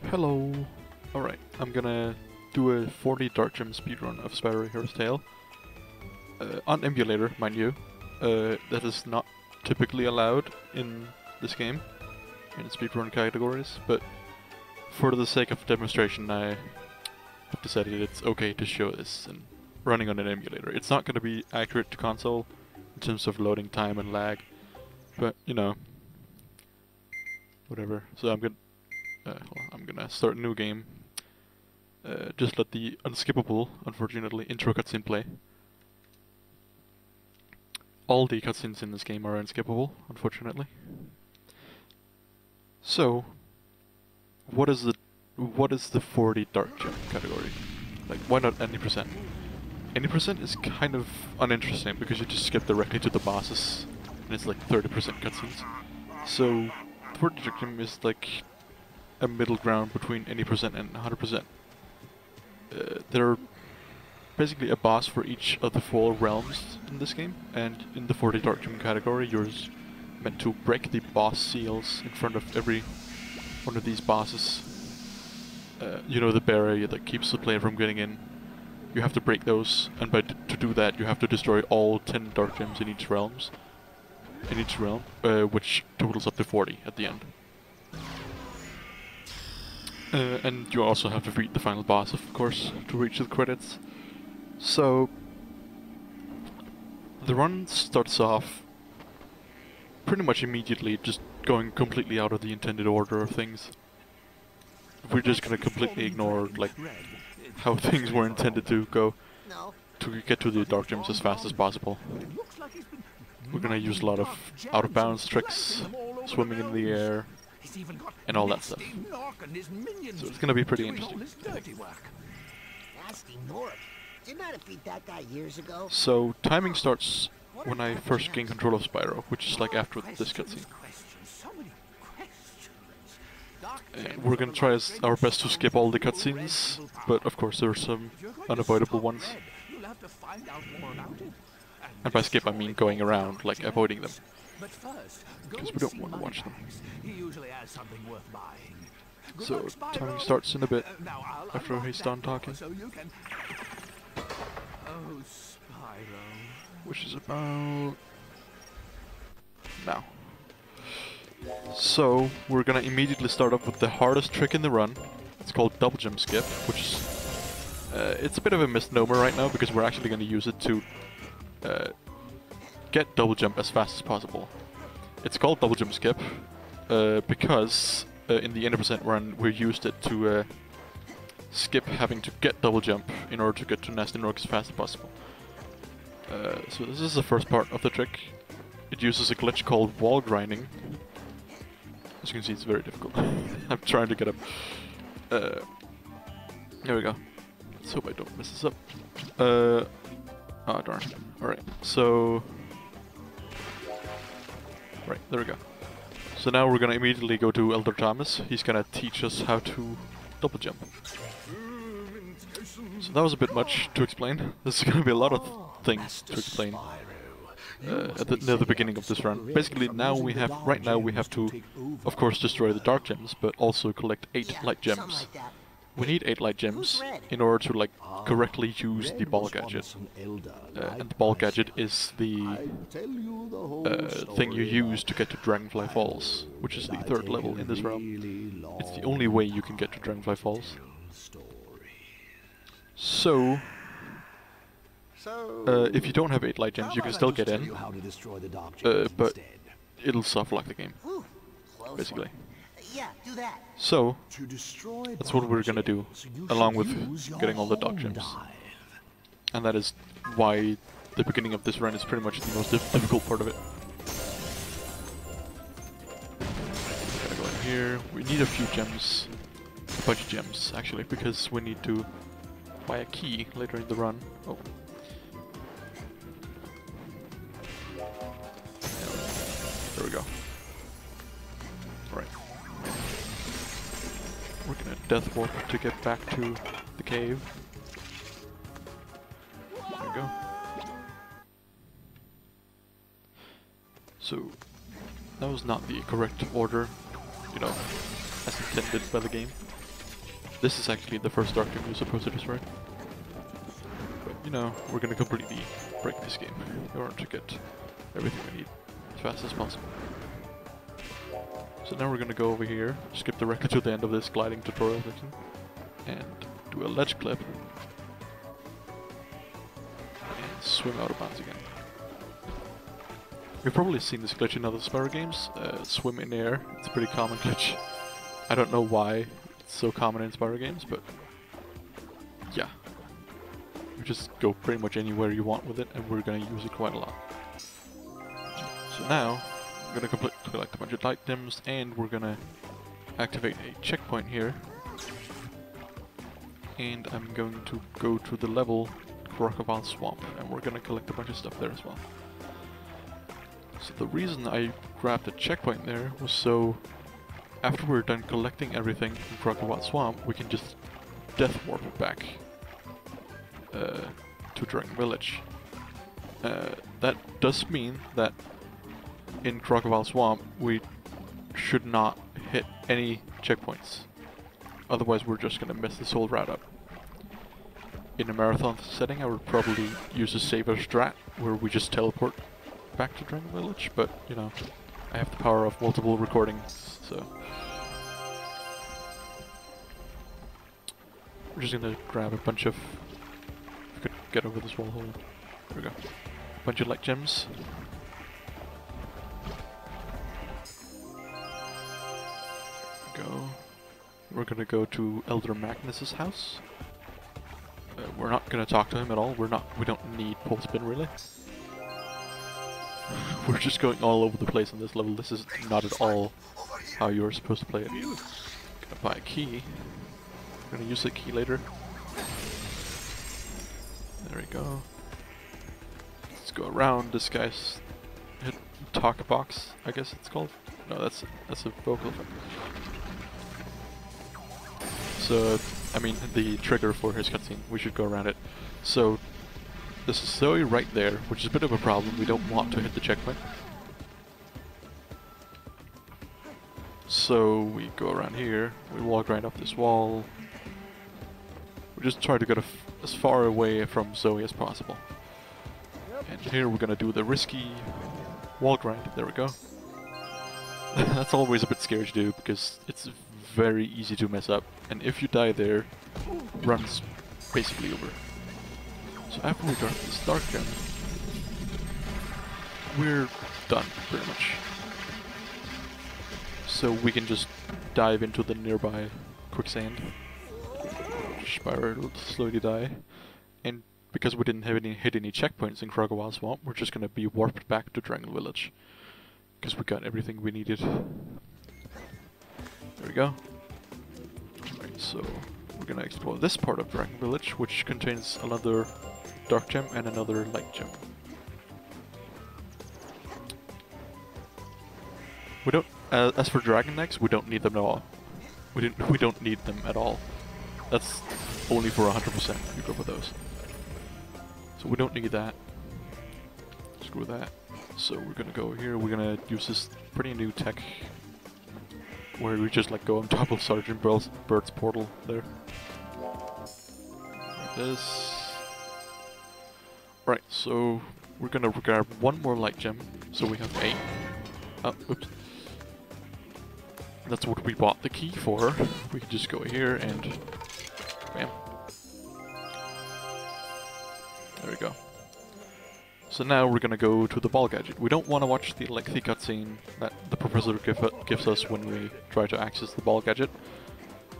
Hello. Alright, I'm gonna do a 40 dart gem speedrun of Spyro Hero's Tale. On emulator, mind you. That is not typically allowed in this game, in speedrun categories, but for the sake of demonstration I have decided it's okay to show this and running on an emulator. It's not gonna be accurate to console in terms of loading time and lag, but you know, whatever. So I'm gonna start a new game. Just let the unskippable, unfortunately, intro cutscene play. All the cutscenes in this game are unskippable, unfortunately. So, what is the 40 dart gem category? Like, why not any percent? Any percent is kind of uninteresting because you just skip directly to the bosses, and it's like 30% cutscenes. So, 40 dart gem is like a middle ground between any percent and 100%. There are basically a boss for each of the 4 realms in this game, and in the 40 dart gem category you're meant to break the boss seals in front of every one of these bosses. You know, the barrier that keeps the player from getting in. You have to break those, and to do that you have to destroy all 10 dart gems in each realm, which totals up to 40 at the end. And you also have to beat the final boss, of course, to reach the credits. So, the run starts off pretty much immediately, just going completely out of the intended order of things. We're just gonna completely ignore, like, how things were intended to go, to get to the dark gems as fast as possible. We're gonna use a lot of out-of-bounds tricks, swimming in the air, and all that stuff. So it's gonna be pretty interesting. So timing starts when I first gain control of Spyro, which is like after this cutscene. And we're gonna try our best to skip all the cutscenes, but of course there are some unavoidable ones. And by skip I mean going around, like avoiding them. Because we don't want to watch them. So, timing starts in a bit, after he's done talking. Which is about now. So, we're gonna immediately start off with the hardest trick in the run. It's called double jump skip, which is it's a bit of a misnomer right now because we're actually gonna use it to get double jump as fast as possible. It's called double jump skip because in the 80% run we used it to skip having to get double jump in order to get to Nasty Nork as fast as possible. So this is the first part of the trick. It uses a glitch called wall grinding. As you can see, it's very difficult. I'm trying to get up. There we go. Let's hope I don't mess this up. Ah, darn. Alright, so... Right, there we go. So now we're gonna immediately go to Elder Thomas. He's gonna teach us how to double jump. So that was a bit much to explain. There's gonna be a lot of things to explain near the beginning of this run. Basically, right now we have to, of course, destroy the dark gems, but also collect 8 light gems. We need 8 light gems in order to, like, correctly use the ball gadget. And the ball gadget is the thing you use to get to Dragonfly Falls, which is the 3rd level in this realm. It's the only way you can get to Dragonfly Falls. So, if you don't have 8 light gems, you can still get in, but it'll soft lock the game, basically. So, that's what we're gonna do, along with getting all the dark gems. And that is why the beginning of this run is pretty much the most difficult part of it. Gotta go in here. We need a few gems, a bunch of gems actually, because we need to buy a key later in the run. Oh. There we go. Right. We're gonna death warp to get back to the cave. There we go. So, that was not the correct order, you know, as intended by the game. This is actually the first dark gem you're supposed to destroy. But, you know, we're gonna completely break this game in order to get everything we need as fast as possible. So now we're gonna go over here, skip directly to the end of this gliding tutorial section, and do a ledge clip, and swim out of bounds again. You've probably seen this glitch in other Spyro games, swim in air. It's a pretty common glitch. I don't know why it's so common in Spyro games, but yeah. You just go pretty much anywhere you want with it, and we're gonna use it quite a lot. So now, I'm gonna collect a bunch of light gems, and we're gonna activate a checkpoint here. And I'm going to go to the level Crocodile Swamp, and we're gonna collect a bunch of stuff there as well. So the reason I grabbed a checkpoint there was so after we're done collecting everything in Crocodile Swamp, we can just death warp back to Dragon Village. That does mean that in Crocodile Swamp we should not hit any checkpoints. Otherwise we're just gonna mess this whole route up. In a marathon setting I would probably use a saver strat where we just teleport back to Dragon Village, but you know, I have the power of multiple recordings, so we're just gonna grab a bunch of, if we could get over this wall hole, there we go, a bunch of light gems. There we go. We're gonna go to Elder Magnus's house. We're not gonna talk to him at all. We don't need pole spin really. We're just going all over the place on this level. This is not at all how you're supposed to play it. Gonna buy a key. Gonna use the key later. There we go. Let's go around this guy's talk box, I guess it's called. No, that's a vocal effect. So, I mean, the trigger for his cutscene, we should go around it. So, this is Zoe right there, which is a bit of a problem. We don't want to hit the checkpoint. So, we go around here, we walk right up this wall. We just try to get as far away from Zoe as possible. And here we're gonna do the risky wall grind. There we go. That's always a bit scary to do because it's very easy to mess up, and if you die there, run's basically over. So after we got this dark gem, we're done pretty much. So we can just dive into the nearby quicksand. Spyro will slowly die, and because we didn't have hit any checkpoints in Crocodile Swamp, we're just gonna be warped back to Dragon Village because we got everything we needed. There we go. Right, so we're gonna explore this part of Dragon Village, which contains another dark gem and another light gem. We don't. As for dragon eggs, we don't need them at all. We don't need them at all. That's only for 100%. You go for those. So we don't need that. Screw that. So we're gonna go here. We're gonna use this pretty new tech where we just like go on top of Sergeant Bird's portal there. Like this. Right, so we're gonna grab one more light gem, so we have 8. Oh, oops. That's what we bought the key for. We can just go here and bam. There we go. So now we're gonna go to the ball gadget. We don't want to watch the lengthy cutscene that the professor gives us when we try to access the ball gadget.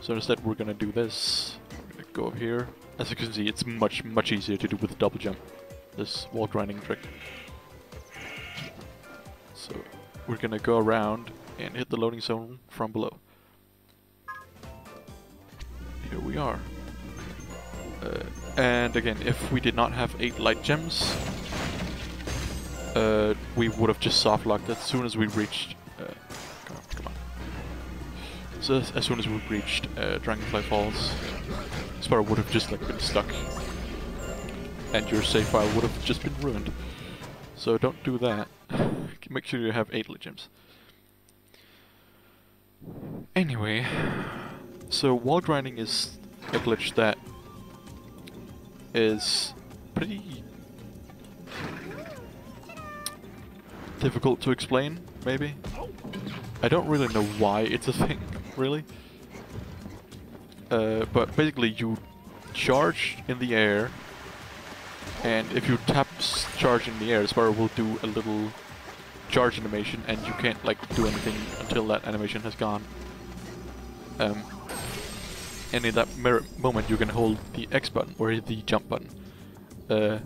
So instead we're gonna do this. We're gonna go up here. As you can see, it's much easier to do with the double jump. This wall grinding trick. So we're gonna go around and hit the loading zone from below. Here we are. And again, if we did not have 8 light gems, we would have just soft locked as soon as we reached. Come on. So as soon as we reached Dragonfly Falls, Spyro would have just like been stuck, and your save file would have just been ruined. So don't do that. Make sure you have 8 light gems. Anyway, So wall grinding is a glitch that is pretty difficult to explain, maybe. I don't really know why it's a thing, really. But basically you charge in the air, and if you tap charge in the air, Spyro will do a little charge animation, and you can't like do anything until that animation has gone. And in that moment you can hold the X button, or the jump button. The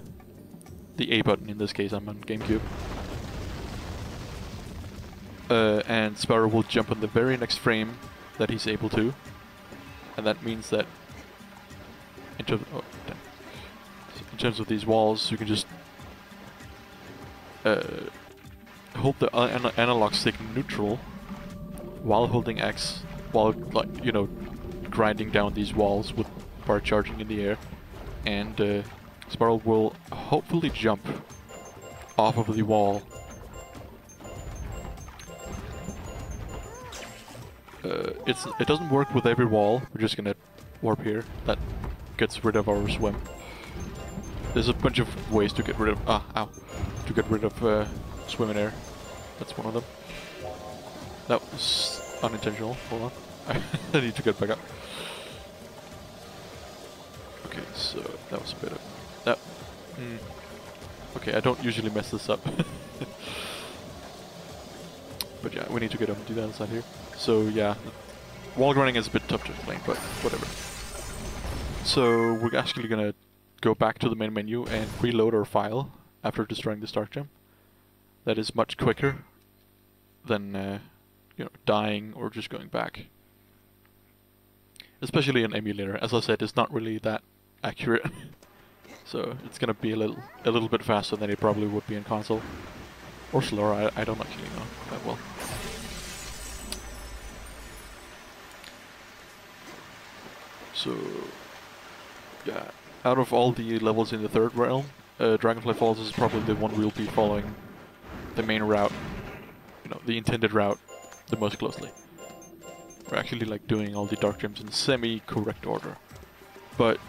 A button in this case, I'm on GameCube. And Spyro will jump on the very next frame that he's able to. And that means that in terms of these walls, you can just hold the analog stick neutral while holding X, while, like, you know, grinding down these walls with bar charging in the air, and Spyro will hopefully jump off of the wall. It doesn't work with every wall. We're just gonna warp here. That gets rid of our swim. There's a bunch of ways to get rid of to get rid of swim in air. That's one of them. That was unintentional. Hold on. I need to get back up. Okay, so that was a bit of that. Okay, I don't usually mess this up. But yeah, we need to get up and do that inside here. So yeah, wall grinding is a bit tough to explain, but whatever. So we're actually gonna go back to the main menu and reload our file after destroying the start gem. That is much quicker than you know, dying or just going back. Especially an emulator, as I said, it's not really that accurate. So it's gonna be a little bit faster than it probably would be in console. Or slower, I don't actually know that well. So yeah, out of all the levels in the third realm, Dragonfly Falls is probably the one we'll be following the main route, you know, the intended route, the most closely. We're actually like doing all the dark gems in semi-correct order, but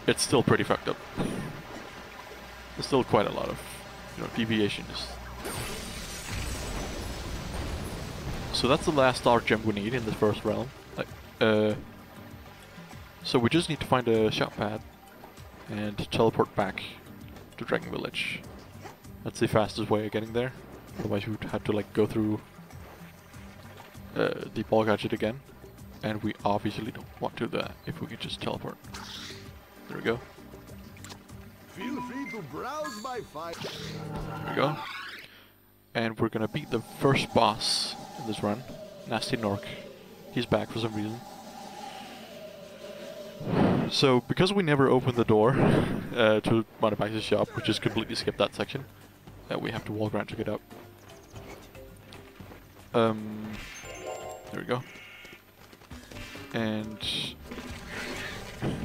it's still pretty fucked up. There's still quite a lot of, you know, deviations. So that's the last dark gem we need in the first realm. Like, so we just need to find a shop pad and teleport back to Dragon Village. That's the fastest way of getting there. Otherwise we would have to like go through the ball gadget again, and we obviously don't want to do that if we could just teleport. There we go. Feel free to browse my file. There we go. And we're gonna beat the first boss in this run, Nasty Nork. He's back for some reason. So, because we never opened the door to Montepax's shop, we just completely skipped that section. We have to wall grind to get up. There we go. And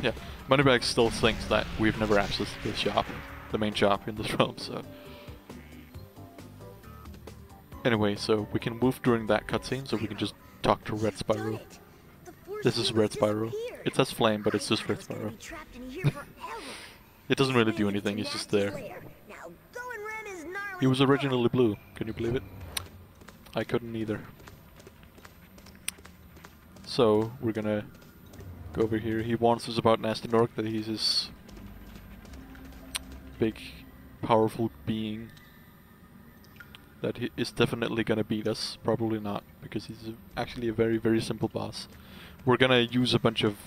yeah, Moneybags still thinks that we've never accessed the shop, the main shop in this realm, so. Anyway, so we can move during that cutscene, so we can just talk to Red Spyro. This is Red Spyro. It says Flame, but it's just Red Spyro. It doesn't really do anything, it's just there. He was originally blue, can you believe it? I couldn't either. So, we're gonna go over here. He warns us about Nasty Nork, that he's this big, powerful being that he is definitely gonna beat us. Probably not, because he's actually a very, very simple boss. We're gonna use a bunch of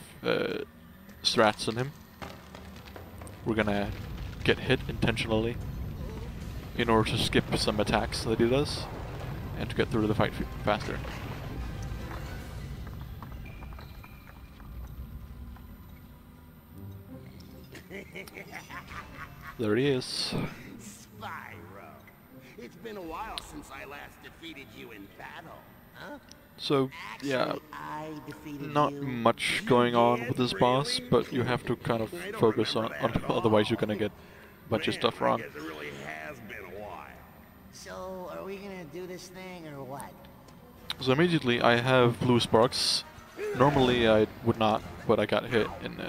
strats on him. We're gonna get hit intentionally in order to skip some attacks that he does, and to get through the fight faster. There he is. Spyro, it's been a while since I last defeated you in battle, huh? So, yeah, not much going on with this boss, but you have to kind of focus on otherwise you're gonna get a bunch of stuff wrong. It really has been a while. So, are we gonna do this thing or what? So immediately I have blue sparks Normally I would not, but I got hit in.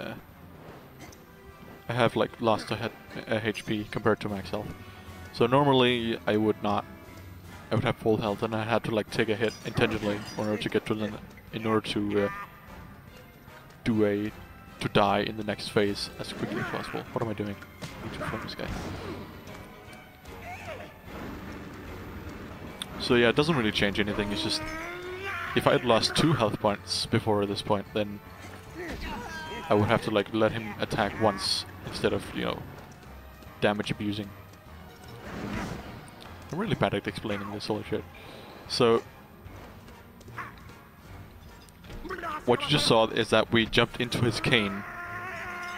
I have like lost a HP compared to max health. So normally I would not. I would have full health, and I had to like take a hit intentionally in order to get to the, in order to to die in the next phase as quickly as possible. What am I doing? I need to find this guy. So yeah, it doesn't really change anything. It's just if I had lost 2 health points before this point, then I would have to like let him attack once instead of, you know, damage abusing. I'm really bad at explaining this whole shit. So what you just saw is that we jumped into his cane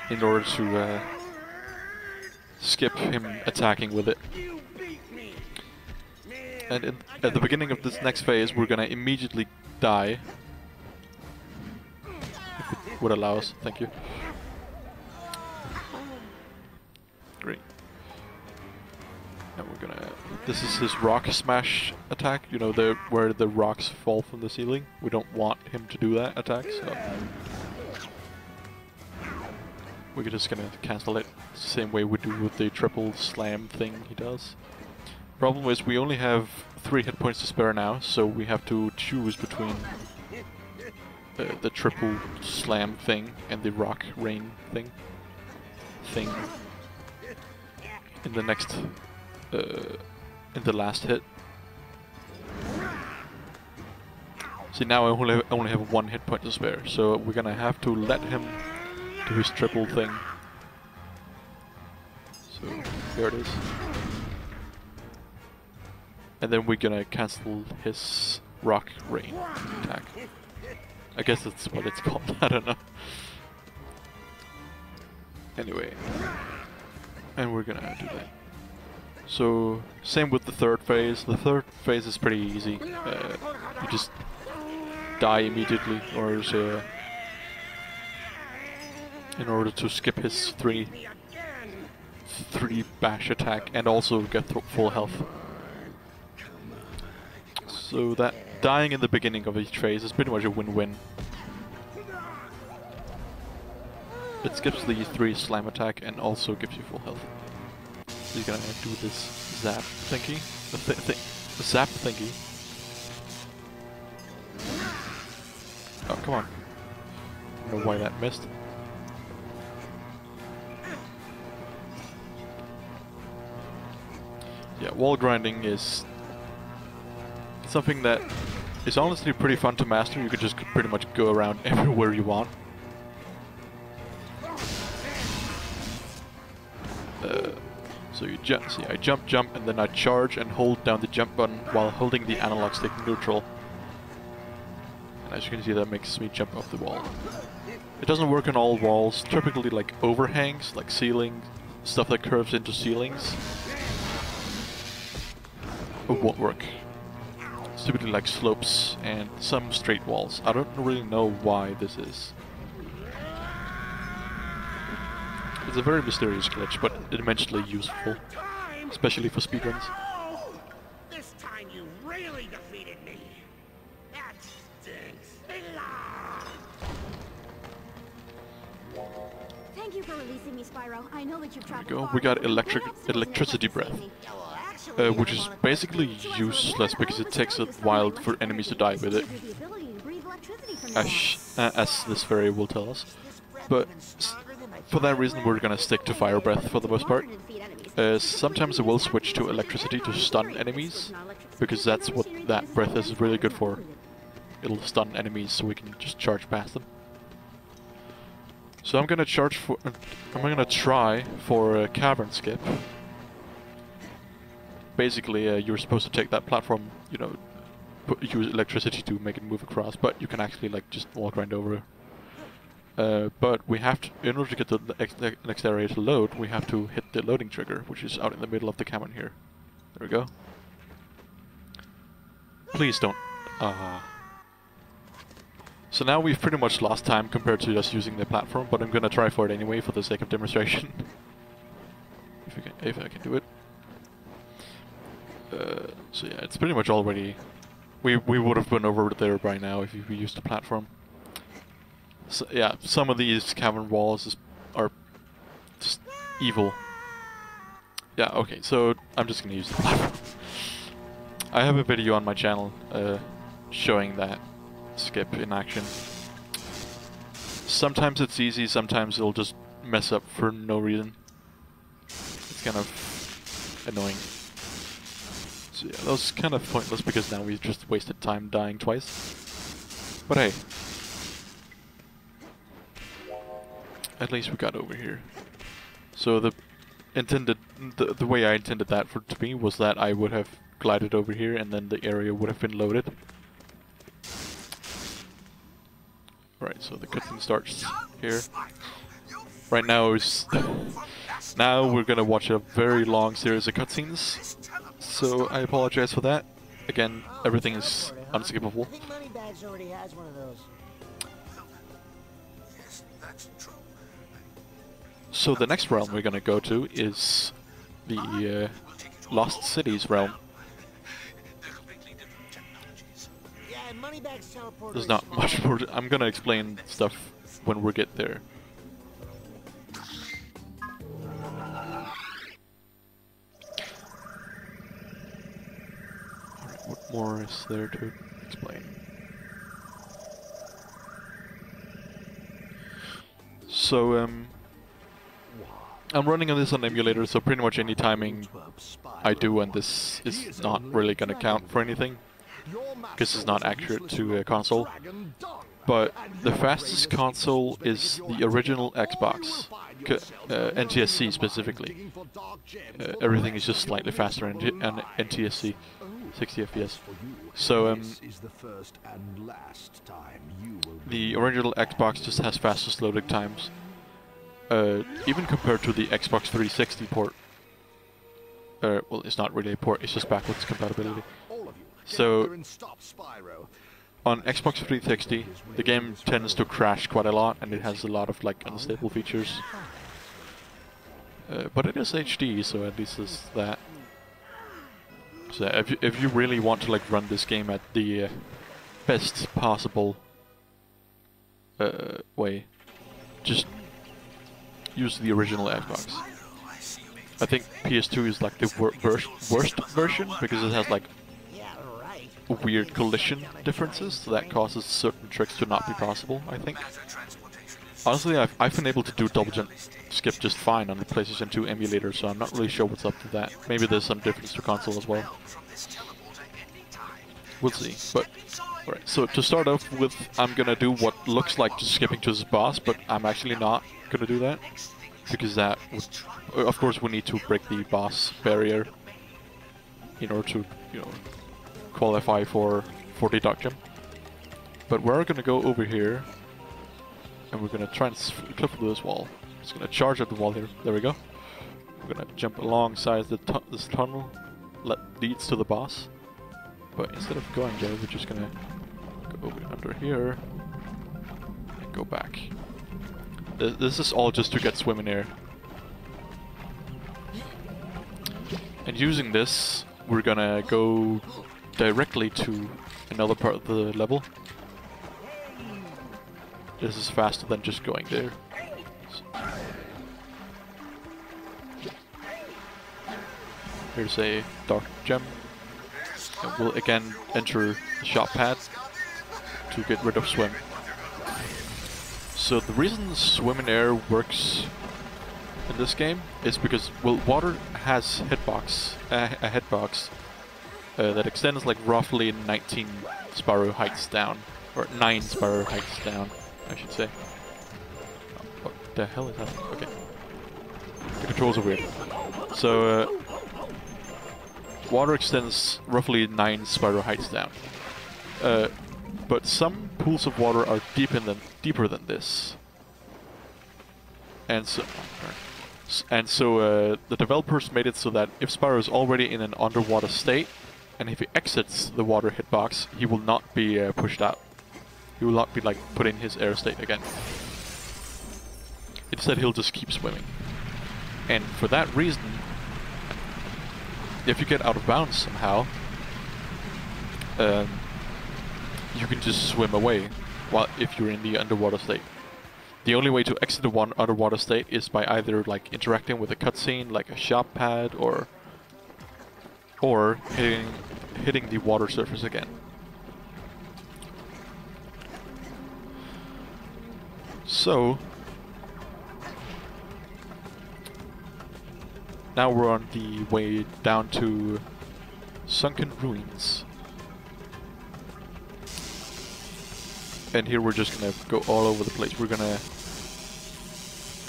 in order to skip him attacking with it. And at the beginning of this next phase, we're gonna immediately die. If it would allow us, thank you. Great. And we're gonna... This is his rock smash attack, you know, where the rocks fall from the ceiling. We don't want him to do that attack, so... We're just gonna cancel it the same way we do with the triple slam thing he does. Problem is we only have 3 hit points to spare now, so we have to choose between the triple slam thing and the rock rain thing. In the next, in the last hit. See, now I only have 1 hit point to spare, so we're gonna have to let him do his triple thing. So there it is. And then we're gonna cancel his rock rain attack. I guess that's what it's called, I don't know. Anyway. And we're gonna do that. So, same with the third phase. The third phase is pretty easy. You just die immediately, or in order to skip his 3 bash attack and also get full health. So that dying in the beginning of each phase is pretty much a win-win. It skips the 3 slam attack and also gives you full health. So you're gonna do this zap thingy, the zap thingy. Oh, come on. I don't know why that missed. Yeah, wall grinding is something that is honestly pretty fun to master. You could just pretty much go around everywhere you want. So you jump, see, I jump, and then I charge and hold down the jump button while holding the analog stick neutral. And as you can see, that makes me jump off the wall. It doesn't work on all walls. Typically, like overhangs, like ceiling, stuff that curves into ceilings, it won't work. It's typically like slopes and some straight walls. I don't really know why this is. It's a very mysterious glitch, but immensely useful, especially for speedruns. Oh, this time you really defeated me. That stinks. Thank you for releasing me, Spyro. I know that you've traveled There we go. far, We got but electricity breath, which is basically useless because it takes a while for enemies to die with it, as this fairy will tell us. But for that reason, we're gonna stick to fire breath for the most part. Sometimes it will switch to electricity to stun enemies, because that's what that breath is really good for. It'll stun enemies so we can just charge past them. So I'm gonna try for a cavern skip. Basically, you're supposed to take that platform, you know, use electricity to make it move across, but you can actually like just walk right over it. But we have to, in order to get the next area to load, we have to hit the loading trigger, which is out in the middle of the cavern here. There we go. Please don't. So now we've pretty much lost time compared to just using the platform, but I'm gonna try for it anyway for the sake of demonstration. if I can do it. So yeah, it's pretty much already... We would have been over there by now if we used the platform. So, yeah, some of these cavern walls are just evil. Yeah, okay, so I'm just gonna use the platform. I have a video on my channel showing that skip in action. Sometimes it's easy, sometimes it'll just mess up for no reason. It's kind of annoying. So yeah, that was kind of pointless because now we just wasted time dying twice. But hey. At least we got over here. So the way I intended that to be was that I would have glided over here and then the area would have been loaded. Right, so the cutscene starts here. Right now is now we're gonna watch a very long series of cutscenes. So I apologize for that. Again, everything is unskippable. I think Moneybags already has one of those. Yes, that's true. So the next realm we're gonna go to is the Lost Cities realm. Yeah, Moneybags teleporter. There's not much more. I'm gonna explain stuff when we get there. Alright, what more is there to explain? So, I'm running on this on emulator, so pretty much any timing I do on this is not really gonna count for anything, because it's not accurate to a console. But the fastest console is the original Xbox, NTSC specifically. Everything is just slightly faster on NTSC, 60 FPS. So the original Xbox just has fastest loading times, even compared to the Xbox 360 port. Well, it's not really a port; it's just backwards compatibility. So on Xbox 360, the game tends to crash quite a lot, and it has a lot of like unstable features. But it is HD, so at least it's that. So if you really want to like run this game at the best possible way, just use the original Xbox. I think PS2 is like the worst version because it has like weird collision differences, so that causes certain tricks to not be possible, I think. Honestly, I've been able to do double jump skip just fine on the PlayStation 2 emulator, so I'm not really sure what's up to that. Maybe there's some difference to console as well. We'll see. But alright, so to start off with, I'm gonna do what looks like just skipping to this boss, but I'm actually not gonna do that, because that would, of course, we need to break the boss barrier in order to, you know, qualify for the dodge jump. But we're gonna go over here, and we're gonna try and clip through this wall. Just gonna charge at the wall here. There we go. We're gonna jump alongside this tunnel that leads to the boss. But instead of going there, we're just gonna go over under here and go back. This is all just to get swimming air. And using this, we're gonna go directly to another part of the level. This is faster than just going there. Here's a dark gem. And we'll again enter the shop pad to get rid of swim. So the reason swim in air works in this game is because, well, water has a hitbox that extends like roughly 19 Spyro heights down, or 9 Spyro heights down, I should say. Oh, what the hell is that? Okay. The controls are weird. So, water extends roughly 9 Spyro heights down. But some pools of water are deeper than this. And so the developers made it so that if Spyro is already in an underwater state, and if he exits the water hitbox, he will not be pushed out. He will not be like put in his air state again. Instead, he'll just keep swimming. And for that reason, if you get out of bounds somehow, you can just swim away. while if you're in the underwater state. The only way to exit the one underwater state is by either like interacting with a cutscene, like a shop pad, or hitting the water surface again. So now we're on the way down to Sunken Ruins. And here we're just gonna go all over the place. We're gonna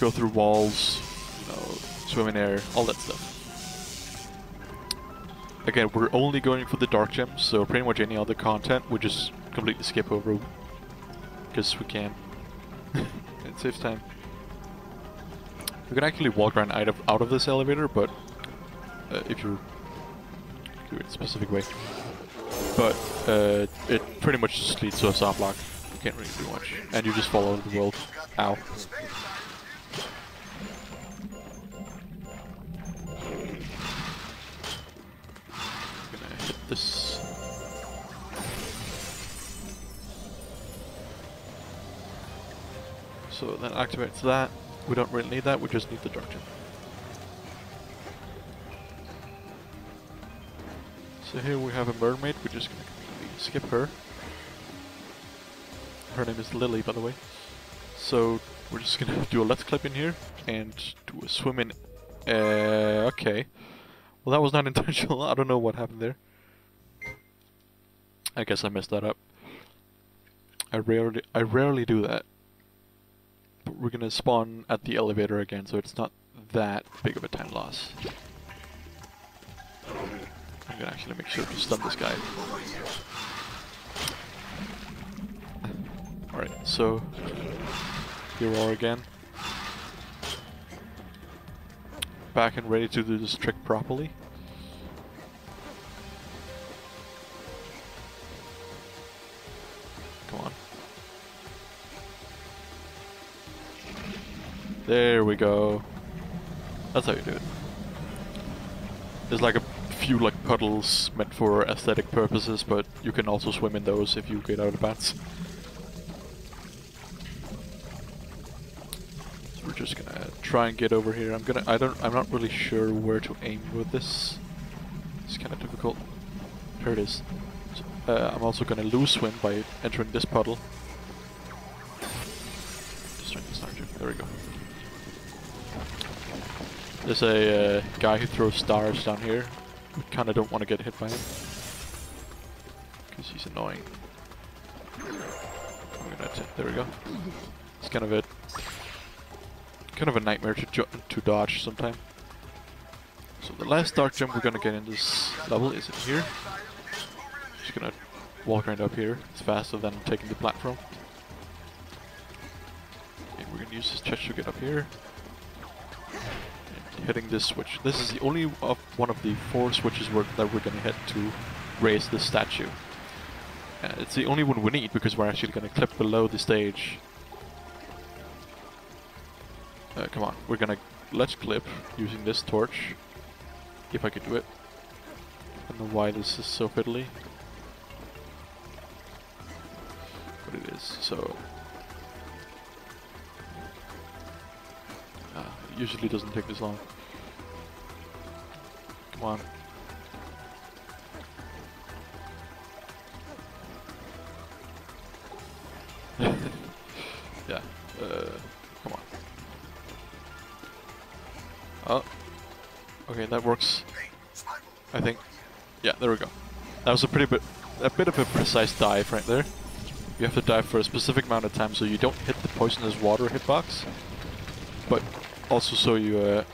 go through walls, you know, swim in air, all that stuff. Again, we're only going for the dark gems, so pretty much any other content we just completely skip over because we can. It saves time. We can actually walk around out of this elevator, but if you're doing it a specific way. But it pretty much just leads to a soft lock. You can't really do much, and you just follow the world. Ow. Gonna hit this. So that activates that. We don't really need that, we just need the dark gem. So here we have a mermaid, we're just gonna completely skip her. Her name is Lily, by the way. So we're just gonna do a let's clip in here and do a swim in. Okay. Well, that was not intentional. I don't know what happened there. I guess I messed that up. I rarely do that. But we're gonna spawn at the elevator again, so it's not that big of a time loss. I'm gonna actually make sure to stun this guy. Alright, so here we are again. Back and ready to do this trick properly. Come on. There we go. That's how you do it. There's like a few like puddles meant for aesthetic purposes, but you can also swim in those if you get out of bounds. So we're just gonna try and get over here. I'm not really sure where to aim with this. It's kind of difficult. Here it is. So, I'm also gonna lose swim by entering this puddle. Just trying to start you. There we go. There's a guy who throws stars down here. We kind of don't want to get hit by him because he's annoying. There we go. It's kind of a nightmare to dodge sometime. So the last dark gem we're gonna get in this level is in here. Just gonna walk right up here. It's faster than taking the platform. And we're gonna use this chest to get up here. Hitting this switch. This is the only one of the 4 switches that we're going to hit to raise this statue. It's the only one we need because we're actually going to clip below the stage. Come on, we're going to let's clip using this torch. If I could do it. I don't know why this is so fiddly. But it is, so... it usually doesn't take this long. Come on. Yeah, come on. Oh. Okay, that works. I think. Yeah, there we go. That was a bit of a precise dive right there. You have to dive for a specific amount of time so you don't hit the poisonous water hitbox. But also so you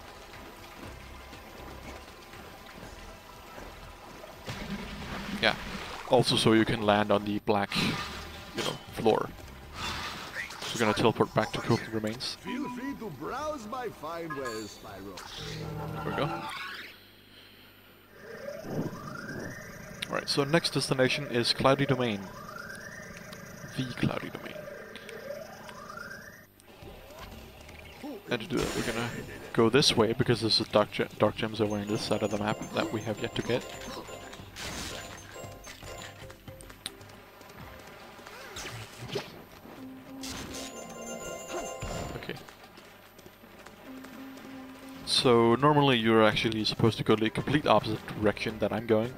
yeah, also so you can land on the black, floor. So we're gonna teleport back to Cooked Remains. Feel free to browse my fine wares, Spyro. There we go. Alright, so next destination is Cloudy Domain. The Cloudy Domain. And to do that, we're gonna go this way because there's a dark gems over on this side of the map that we have yet to get. So normally you're actually supposed to go the complete opposite direction that I'm going.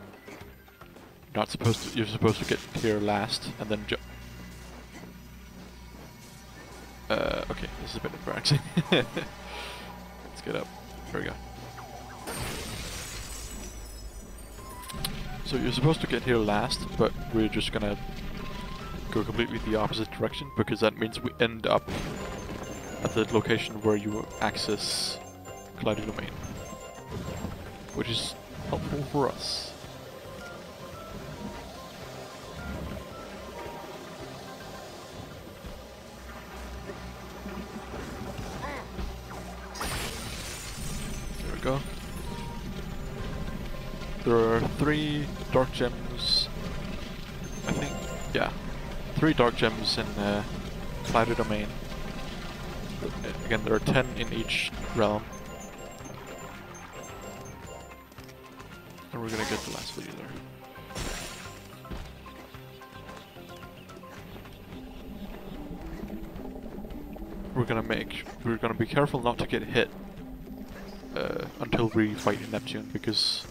Not supposed to. You're supposed to get here last and then jump. Okay, this is a bit embarrassing. Let's get up. There we go. So you're supposed to get here last, but we're just gonna go completely the opposite direction because that means we end up at the location where you access Cloudy Domain, which is helpful for us. There we go. There are 3 dark gems, I think, yeah, 3 dark gems in Cloudy Domain. Again, there are 10 in each realm. And we're gonna get the last video there. We're gonna be careful not to get hit until we fight Neptune, because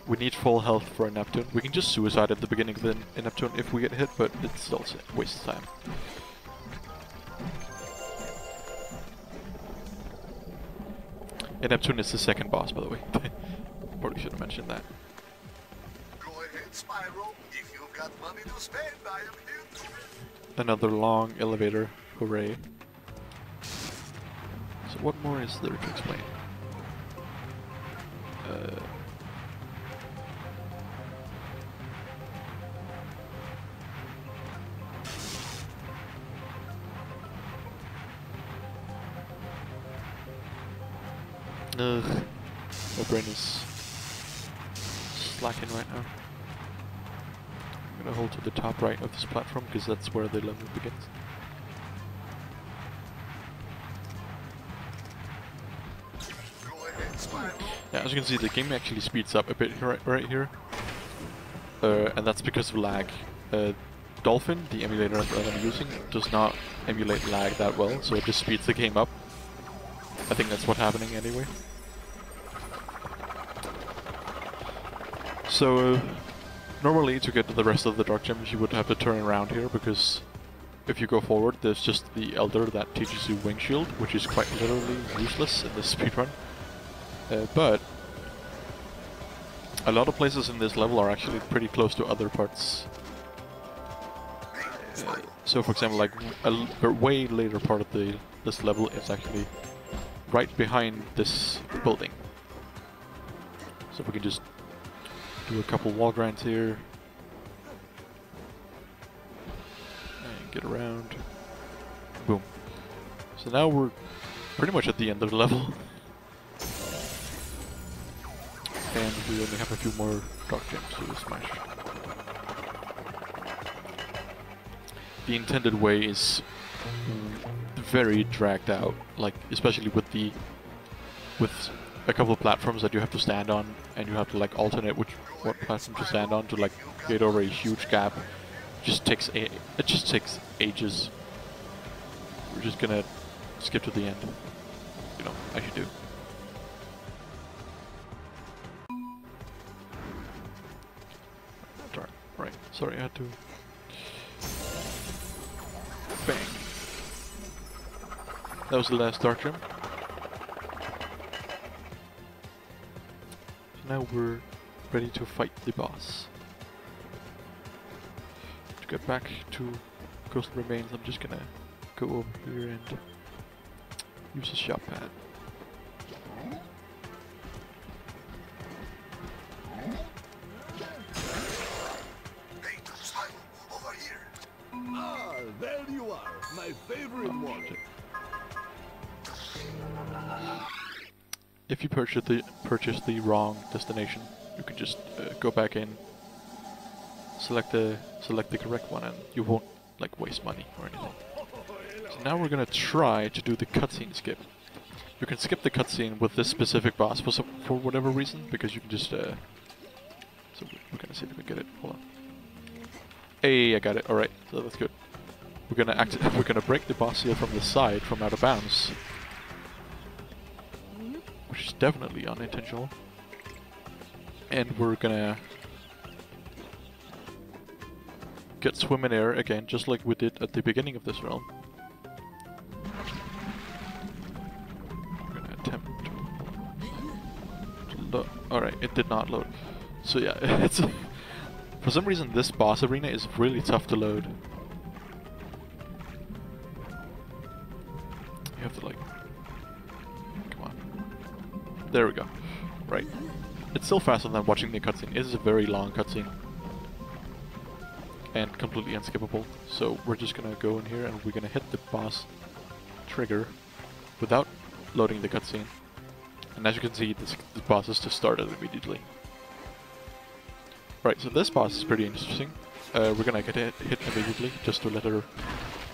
we need full health for a Neptune. We can just suicide at the beginning of the Neptune if we get hit, but it's still a waste of time. And Neptune is the second boss, by the way. Probably should have mentioned that. Go ahead, Spyro. If you've got money to spend, I am here to... Another long elevator. Hooray. So what more is there to explain? Ugh. My brain is slacking right now. I'm gonna hold to the top right of this platform because that's where the level begins. Go ahead, Spyro. Yeah, as you can see, the game actually speeds up a bit right here. And that's because of lag. Dolphin, the emulator that I'm using, does not emulate lag that well, so it just speeds the game up. I think that's what's happening anyway. So, normally to get to the rest of the dark gems you would have to turn around here, because if you go forward there's just the Elder that teaches you Wing Shield, which is quite literally useless in this speedrun. But a lot of places in this level are actually pretty close to other parts. So for example, like a way later part of this level is actually right behind this building. So we can just do a couple wall grinds here. And get around. Boom. So now we're pretty much at the end of the level. And we only have a few more dark gems to smash. The intended way is very dragged out, like especially with a couple of platforms that you have to stand on, and you have to like alternate what platform to stand on to like get over a huge gap. It just takes ages. We're just gonna skip to the end, you know, as you do. Darn, right. Sorry, I had to. Bang. That was the last dark gem. So now we're ready to fight the boss. To get back to Coastal Remains, I'm just gonna go over here and use a shop pad. Hey, Spyro, over here. Ah, there you are, my favorite one. If you purchase the wrong destination, you can just go back in, select the correct one, and you won't like waste money or anything. So now we're gonna try to do the cutscene skip. You can skip the cutscene with this specific boss for whatever reason, because you can just so we're gonna see if we can get it. Hold on. Hey, I got it. All right, so that's good. We're gonna break the boss seal from the side, from out of bounds. definitely unintentional. And we're gonna get swim in air again, just like we did at the beginning of this realm. We're gonna attempt to load. Alright, it did not load. So yeah, it's for some reason this boss arena is really tough to load. You have to like, come on. There we go. Right. It's still faster than watching the cutscene. It is a very long cutscene. And completely unskippable. So we're just gonna go in here and we're gonna hit the boss trigger without loading the cutscene. And as you can see, the boss has just started immediately. Right, so this boss is pretty interesting. We're gonna get hit immediately just to let her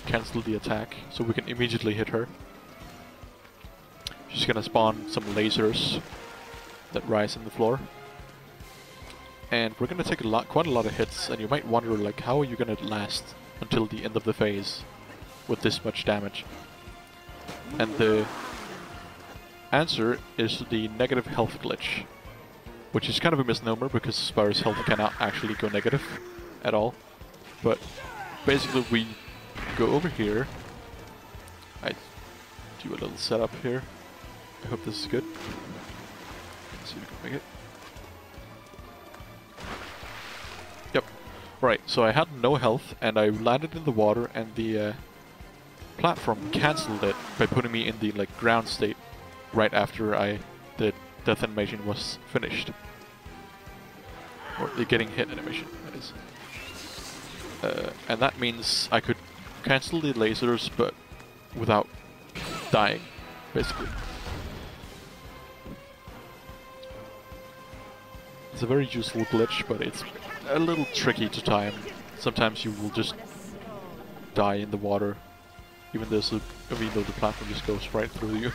cancel the attack, so we can immediately hit her. She's gonna spawn some lasers that rise in the floor. And we're gonna take quite a lot of hits, and you might wonder, like, how are you gonna last until the end of the phase with this much damage? And the answer is the negative health glitch, which is kind of a misnomer because Spyro's health cannot actually go negative at all. But basically we go over here. I do a little setup here. I hope this is good. Let's see if we can make it. Yep. Right, so I had no health and I landed in the water, and the platform cancelled it by putting me in the like ground state right after the death animation was finished. Or the getting hit animation, that is. And that means I could cancel the lasers, but without dying, basically. It's a very useful glitch, but it's a little tricky to time. Sometimes you will just die in the water, even though the platform just goes right through you.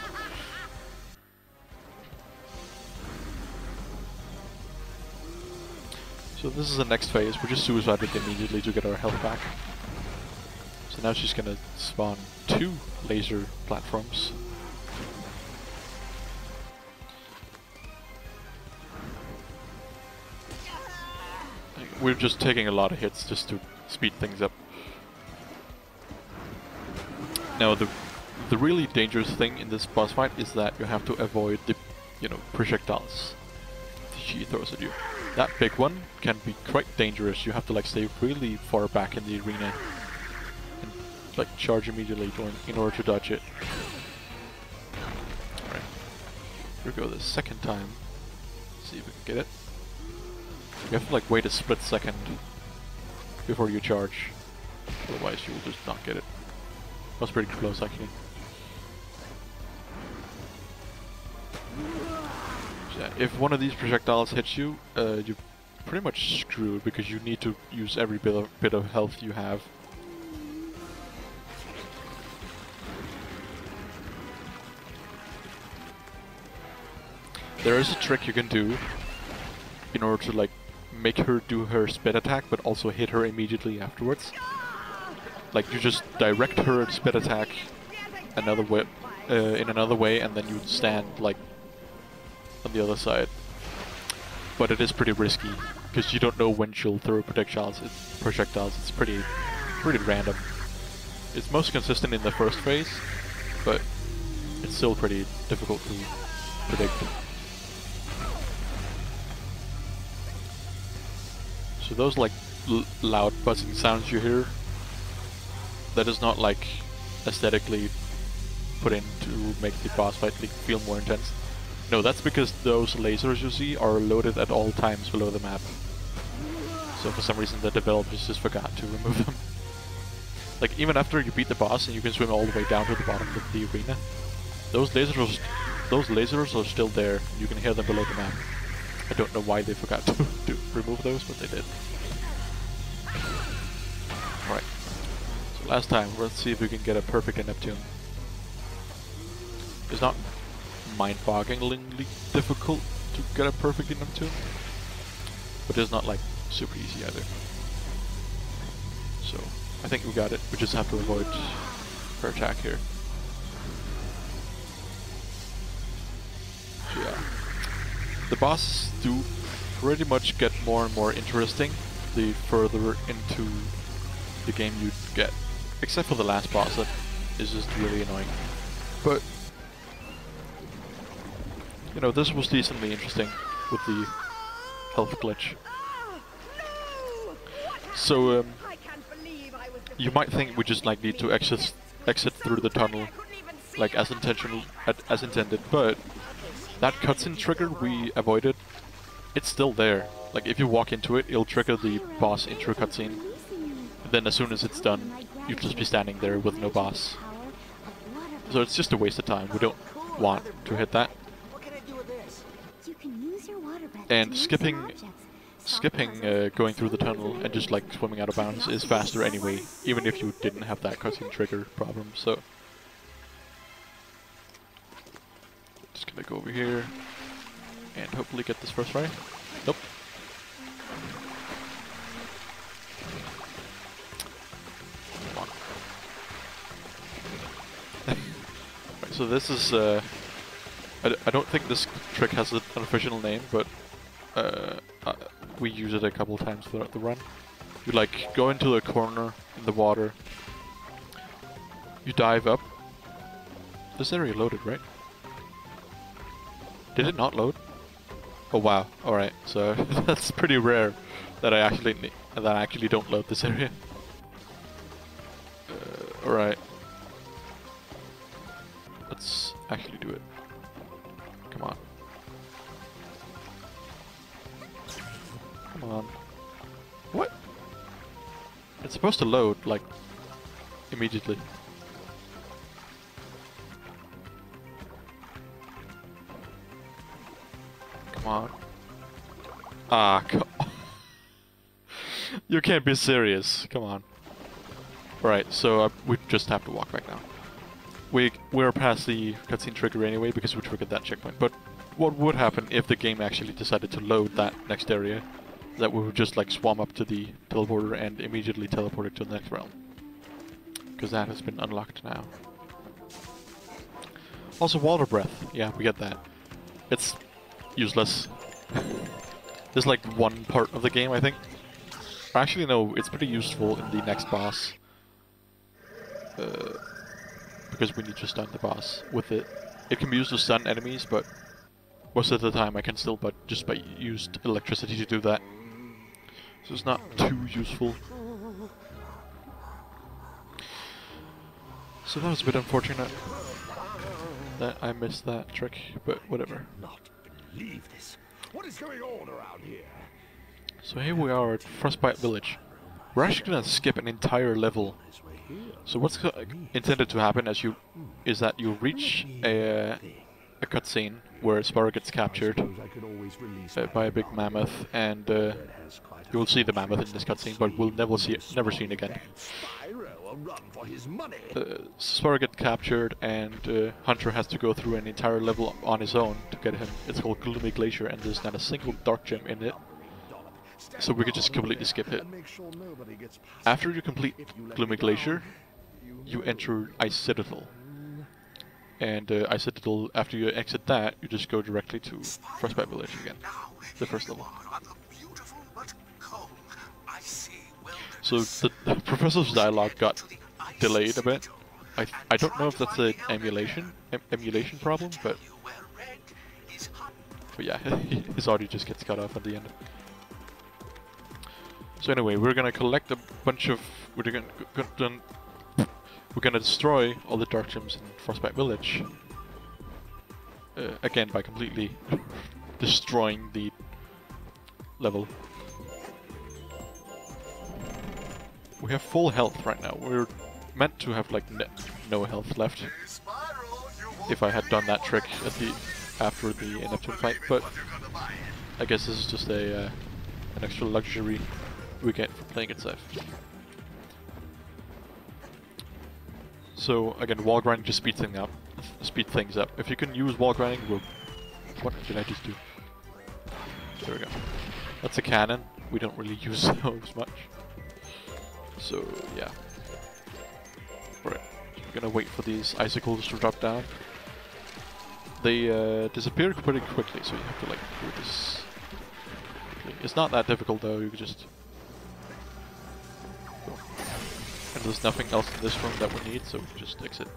So this is the next phase. We just suicided immediately to get our health back. So now she's gonna spawn 2 laser platforms. We're just taking a lot of hits just to speed things up. Now the really dangerous thing in this boss fight is that you have to avoid the, projectiles she throws at you. That big one can be quite dangerous. You have to like stay really far back in the arena and like charge immediately in order to dodge it. Alright. Here we go the second time. See if we can get it. You have to like wait a split second before you charge. Otherwise you will just not get it. That was pretty close actually. Yeah, if one of these projectiles hits you, you're pretty much screwed because you need to use every bit of health you have. There is a trick you can do in order to like make her do her spit attack, but also hit her immediately afterwards. Like you just direct her spit attack another way, in another way, and then you stand like on the other side. But it is pretty risky because you don't know when she'll throw projectiles. It's pretty random. It's most consistent in the first phase, but it's still pretty difficult to predict. So those like loud buzzing sounds you hear, that is not like aesthetically put in to make the boss fight feel more intense. No, that's because those lasers you see are loaded at all times below the map. So for some reason the developers just forgot to remove them. Like even after you beat the boss and you can swim all the way down to the bottom of the arena, those lasers are still there. You can hear them below the map. I don't know why they forgot to remove those, but they did. Alright. So last time, let's see if we can get a perfect in Neptune. It's not mind-bogglingly difficult to get a perfect in Neptune, but it's not like super easy either. So I think we got it. We just have to avoid her attack here. So yeah. The bosses do pretty much get more and more interesting the further into the game you get. Except for the last boss that is just really annoying. But, you know, this was decently interesting with the health glitch. So, you might think we just like need to exit through the tunnel, like as intended, but that cutscene trigger we avoided, it's still there. Like if you walk into it, it'll trigger the boss intro cutscene. And then as soon as it's done, you'll just be standing there with no boss. So it's just a waste of time. We don't want to hit that. And skipping going through the tunnel and just like swimming out of bounds is faster anyway, even if you didn't have that cutscene trigger problem. So just gonna go over here and hopefully get this first try. Nope. Come on. Right, so this is I don't think this trick has an official name, but we use it a couple times throughout the run. You like go into a corner in the water, you dive up. This area loaded, right? Did it not load? Oh wow! All right, so that's pretty rare that I actually don't load this area. All right, let's actually do it. Come on. Come on. What? It's supposed to load, like, immediately. Come on. Ah, come on. You can't be serious. Come on. Right, so we just have to walk back now. We're past the cutscene trigger anyway because we triggered that checkpoint. But what would happen if the game actually decided to load that next area? That we would just like swam up to the teleporter and immediately teleport it to the next realm. Because that has been unlocked now. Also water breath. Yeah, we get that. It's useless. There's like one part of the game, I think. Actually, no, it's pretty useful in the next boss. Because we need to stun the boss with it. It can be used to stun enemies, but most of the time I can still just use electricity to do that. So it's not too useful. So that was a bit unfortunate that I missed that trick, but whatever. Not believe this. What is going on around here? So here we are at Frostbite Village. We're actually gonna skip an entire level. So what's intended to happen is that you reach a cutscene where Spyro gets captured by a big mammoth, and you will see the mammoth in this cutscene, but we'll never see it again. Spyro gets captured, and Hunter has to go through an entire level on his own to get him. It's called Gloomy Glacier, and there's not a single dark gem in it. So we could just completely skip it. After you complete Gloomy Glacier, you enter Ice Citadel. And Ice Citadel, after you exit that, you just go directly to Frostbite Village again. The first level. So the professor's dialogue got delayed a bit. I don't know if that's an emulation problem, but yeah, his audio just gets cut off at the end. So anyway, we're gonna collect a bunch of... We're gonna destroy all the dark gems in Frostbite Village. Again, by completely destroying the level. We have full health right now. We're meant to have like no health left. If I had done that trick after the Neptune fight, but I guess this is just an extra luxury we get for playing it safe. So again, wall grinding just speeds things up. If you can use wall grinding, what did I just do? There we go. That's a cannon. We don't really use those much. So yeah. Right. We're gonna wait for these icicles to drop down. they disappear pretty quickly, so you have to like do this quickly. It's not that difficult though, you can just go. And there's nothing else in this room that we need, so we can just exit.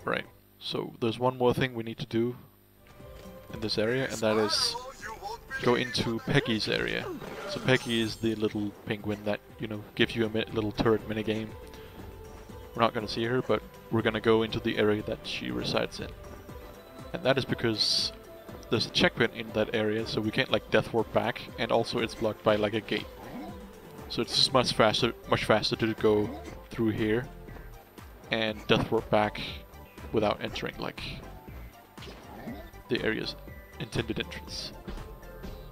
Right, so there's one more thing we need to do in this area, and that is go into Peggy's area. So Peggy is the little penguin that, you know, gives you a little turret minigame. We're not going to see her, but we're going to go into the area that she resides in. And that is because there's a checkpoint in that area, so we can't like death warp back, and also it's blocked by like a gate. So it's just much faster to go through here and death warp back without entering like the area's intended entrance.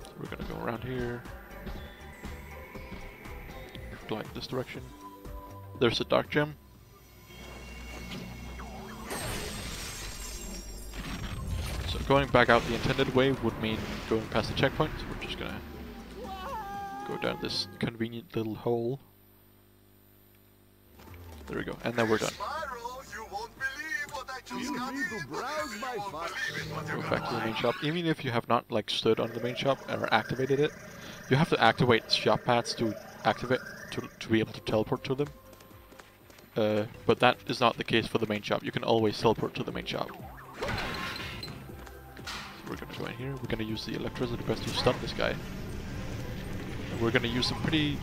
So we're gonna go around here, like this direction. There's a dark gem. So going back out the intended way would mean going past the checkpoint, so we're just gonna go down this convenient little hole. There we go, and then we're done. Go back to the main shop. Even if you have not like stood on the main shop or activated it, you have to activate shop pads to activate to be able to teleport to them. But that is not the case for the main shop. You can always teleport to the main shop. So we're gonna go in here. We're gonna use the electricity burst to stun this guy. And we're gonna use some pretty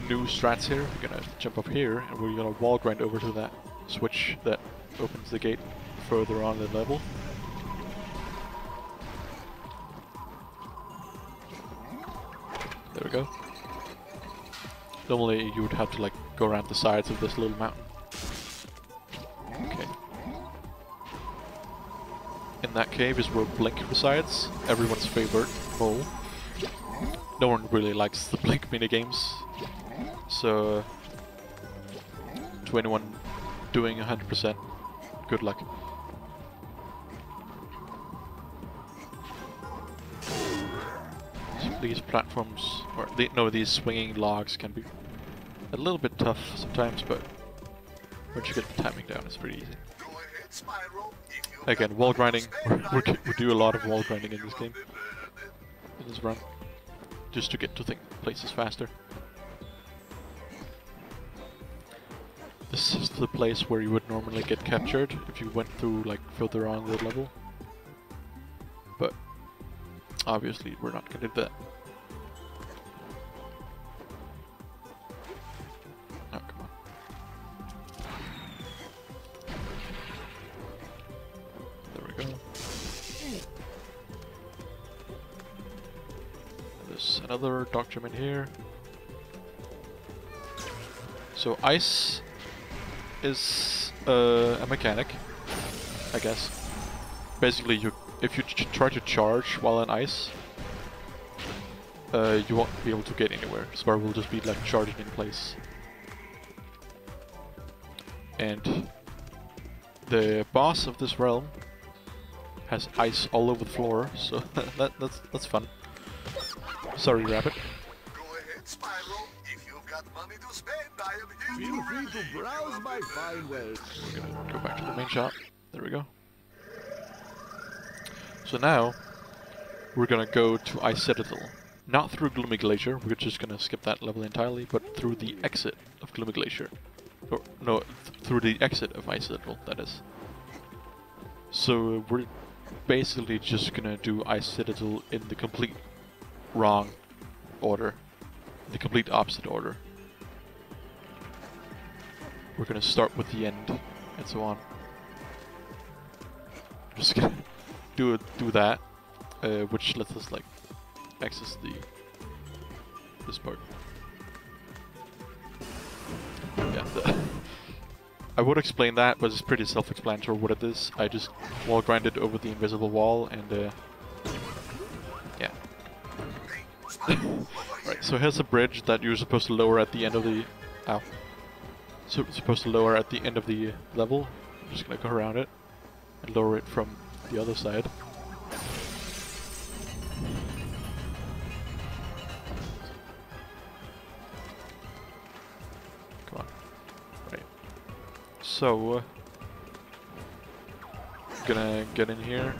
new strats here. We're gonna jump up here and we're gonna wall grind over to that switch that opens the gate further on the level. There we go. Normally you would have to like go around the sides of this little mountain. Okay. In that cave is where Blink resides, everyone's favorite mole. No one really likes the Blink minigames, so to anyone doing 100%, good luck. So these platforms, or these swinging logs can be a little bit tough sometimes, but once you get the timing down, it's pretty easy. Again, wall grinding. We do a lot of wall grinding in this game, in this run, just to get to places faster. This is the place where you would normally get captured if you went through like further on the level. But obviously we're not gonna do that. Oh, come on. There we go. There's another dark gem in here. So ice is a mechanic, I guess. Basically, if you try to charge while on ice, you won't be able to get anywhere. Spyro will just be like charging in place. And the boss of this realm has ice all over the floor, so that's fun. Sorry, Rabbit. Go ahead, Spyro. If you've got money to spend, I am here Feel free to browse my fine wares. We're gonna go back to the main shop. There we go. So now we're gonna go to Ice Citadel. Not through Gloomy Glacier, we're just gonna skip that level entirely, but through the exit of Gloomy Glacier. Or, no, through the exit of Ice Citadel, that is. So we're basically just gonna do Ice Citadel in the complete wrong order. The complete opposite order. We're gonna start with the end, and so on. Just gonna do that, which lets us like access this part. Yeah, I would explain that, but it's pretty self-explanatory what it is. I just wall grinded over the invisible wall, and yeah. Right, so here's a bridge that you're supposed to lower at the end of the... Ow. So it's supposed to lower at the end of the level. I'm just gonna go around it and lower it from the other side. Come on. Right. So, gonna get in here.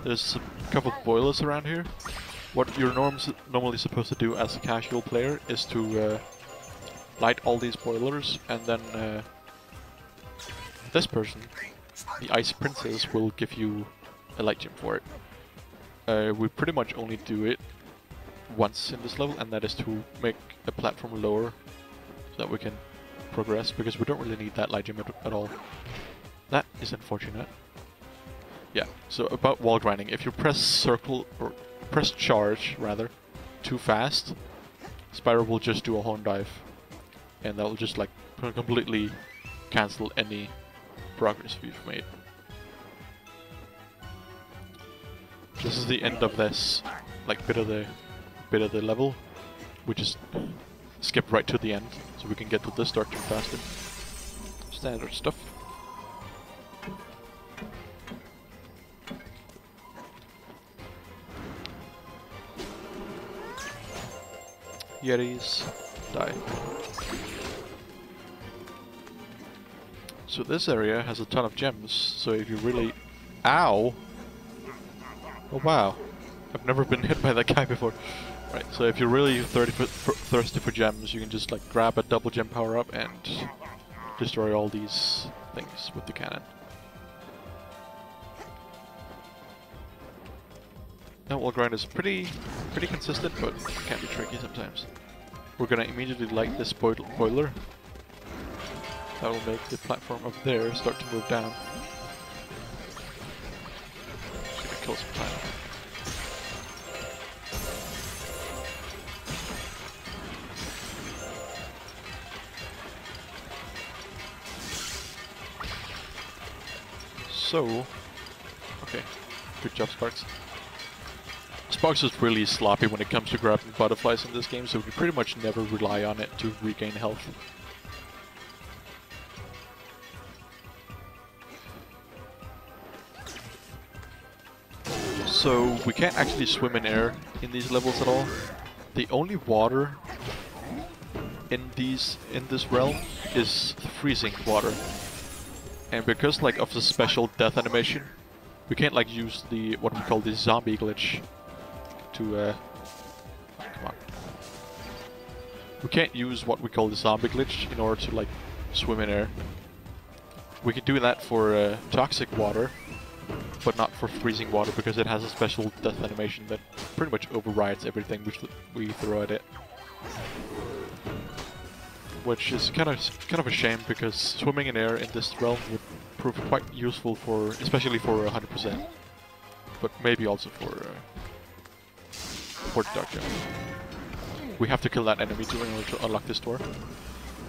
There's a couple of boilers around here. What you're normally supposed to do as a casual player is to light all these boilers, and then this person, the Ice Princess, will give you a light gem for it. We pretty much only do it once in this level, and that is to make a platform lower so that we can progress, because we don't really need that light gem at all. That is unfortunate. Yeah, so about wall grinding, if you press circle, or press charge rather, too fast, Spyro will just do a horn dive, and that will just like completely cancel any progress we've made. This is the end of this like bit of the level. We just skip right to the end so we can get to this dark gem faster. Standard stuff. Yetis, die. So this area has a ton of gems, so if you really... Ow! Oh wow, I've never been hit by that guy before. Right, so if you're really thirsty for gems, you can just like grab a double gem power up and destroy all these things with the cannon. That wall grind is pretty consistent, but can be tricky sometimes. We're gonna immediately light this boiler. That will make the platform up there start to move down. Just gonna kill some time. So, okay, good job, Sparks. Sparks is really sloppy when it comes to grabbing butterflies in this game, so we pretty much never rely on it to regain health. So we can't actually swim in air in these levels at all. The only water in this realm is freezing water. And because like of the special death animation, we can't like use the what we call the zombie glitch to come on. We can't use what we call the zombie glitch in order to like swim in air. We can do that for toxic water, but not for freezing water because it has a special death animation that pretty much overrides everything we throw at it. Which is kind of a shame because swimming in air in this realm would prove quite useful for, especially for 100%, but maybe also for the dark gem. We have to kill that enemy in order to unlock this door.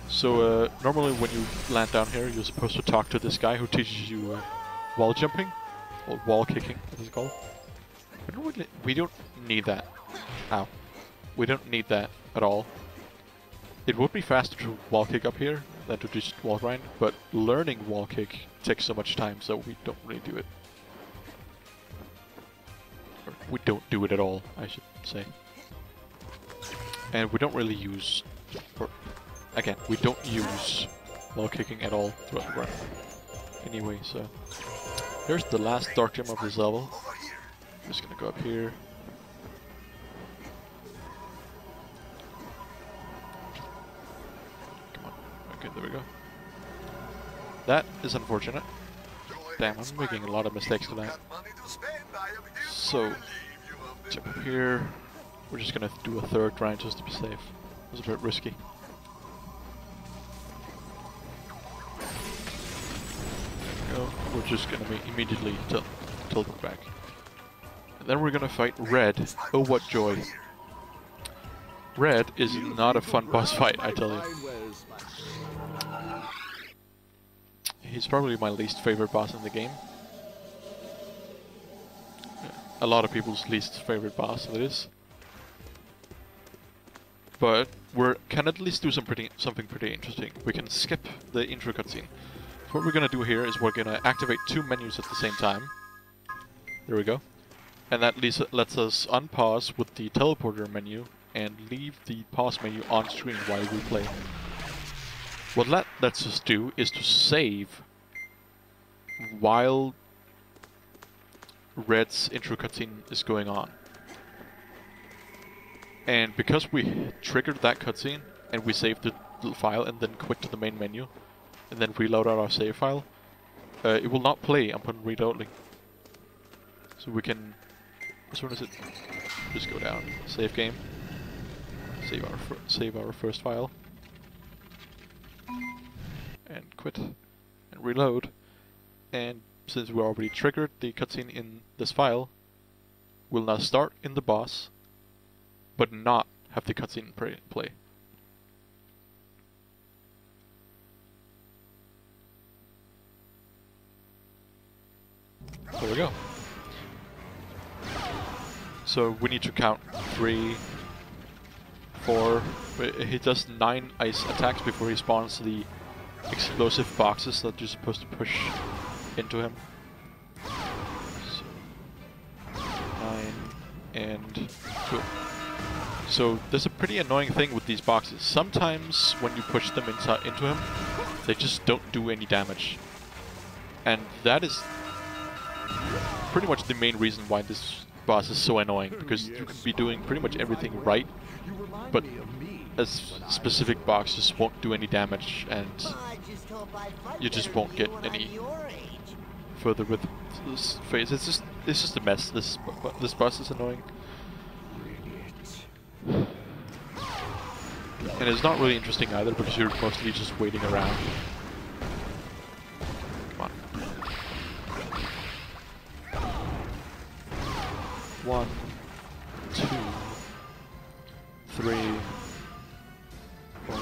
So normally when you land down here, you're supposed to talk to this guy who teaches you wall jumping, or wall kicking, as it's called. We don't need that. Ow. We don't need that at all. It would be faster to wall kick up here than to just wall grind, but learning wall kick takes so much time, so we don't really do it. Or we don't do it at all, I should say. And we don't really use, or again, we don't use wall kicking at all throughout the run. Anyway, so here's the last dark gem of this level. I'm just gonna go up here. Okay, there we go. That is unfortunate. Damn, I'm making a lot of mistakes tonight. So, jump up here. We're just gonna do a third grind just to be safe. It was a bit risky. There we go. We're just gonna immediately teleport back. And then we're gonna fight Red. Oh, what joy. Red is not a fun boss fight, I tell you. He's probably my least favorite boss in the game. Yeah, a lot of people's least favorite boss it is. But we can at least do something pretty interesting. We can skip the intro cutscene. So what we're gonna do here is we're gonna activate two menus at the same time. There we go. And that lets us unpause with the teleporter menu and leave the pause menu on screen while we play. What that lets us do is to save while Red's intro cutscene is going on. And because we triggered that cutscene and we saved the file and then quit to the main menu and then reload our save file, it will not play upon reloading. So we can, as soon as it, just go down, save game, save our first file, and quit, and reload. And since we already triggered the cutscene in this file, we'll now start in the boss, but not have the cutscene play. There we go. So we need to count 3, 4. He does 9 ice attacks before he spawns the explosive boxes that you're supposed to push into him. So 9 and 2. So there's a pretty annoying thing with these boxes. Sometimes when you push them into him, they just don't do any damage. And that is pretty much the main reason why this boss is so annoying, because you can be doing pretty much everything right, but as specific boxes won't do any damage, and you just won't get any further with this phase. It's just a mess. This boss is annoying, and it's not really interesting either because you're mostly just waiting around. Come on. 1, 2, 3, 4,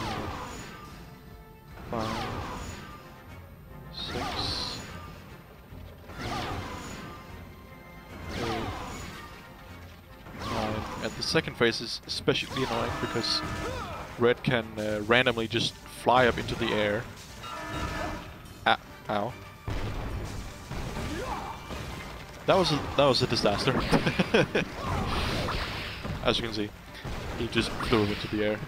5, 6, 8, 9. And the second phase is especially annoying because Red can randomly just fly up into the air. Ow. That was a disaster. As you can see, he just flew into the air.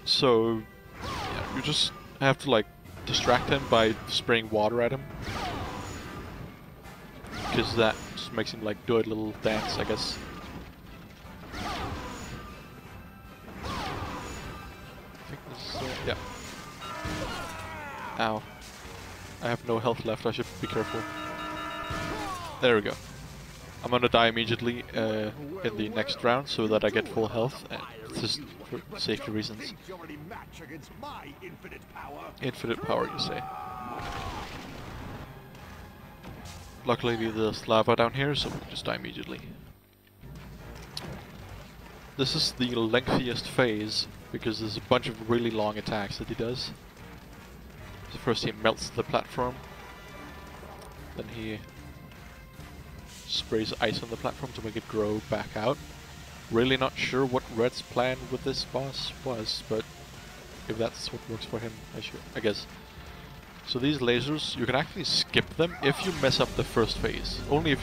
So yeah, you just have to like distract him by spraying water at him, because that just makes him like do a little dance, I guess. I think this is yeah. Ow. I have no health left, I should be careful. There we go. I'm gonna die immediately in the next round so that I get full health, and just for safety reasons. Infinite power, you say. Luckily there's lava down here, so we can just die immediately. This is the lengthiest phase, because there's a bunch of really long attacks that he does. So first he melts the platform, then he sprays ice on the platform to make it grow back out. Really not sure what Red's plan with this boss was, but if that's what works for him, I guess. So these lasers, you can actually skip them if you mess up the first phase. Only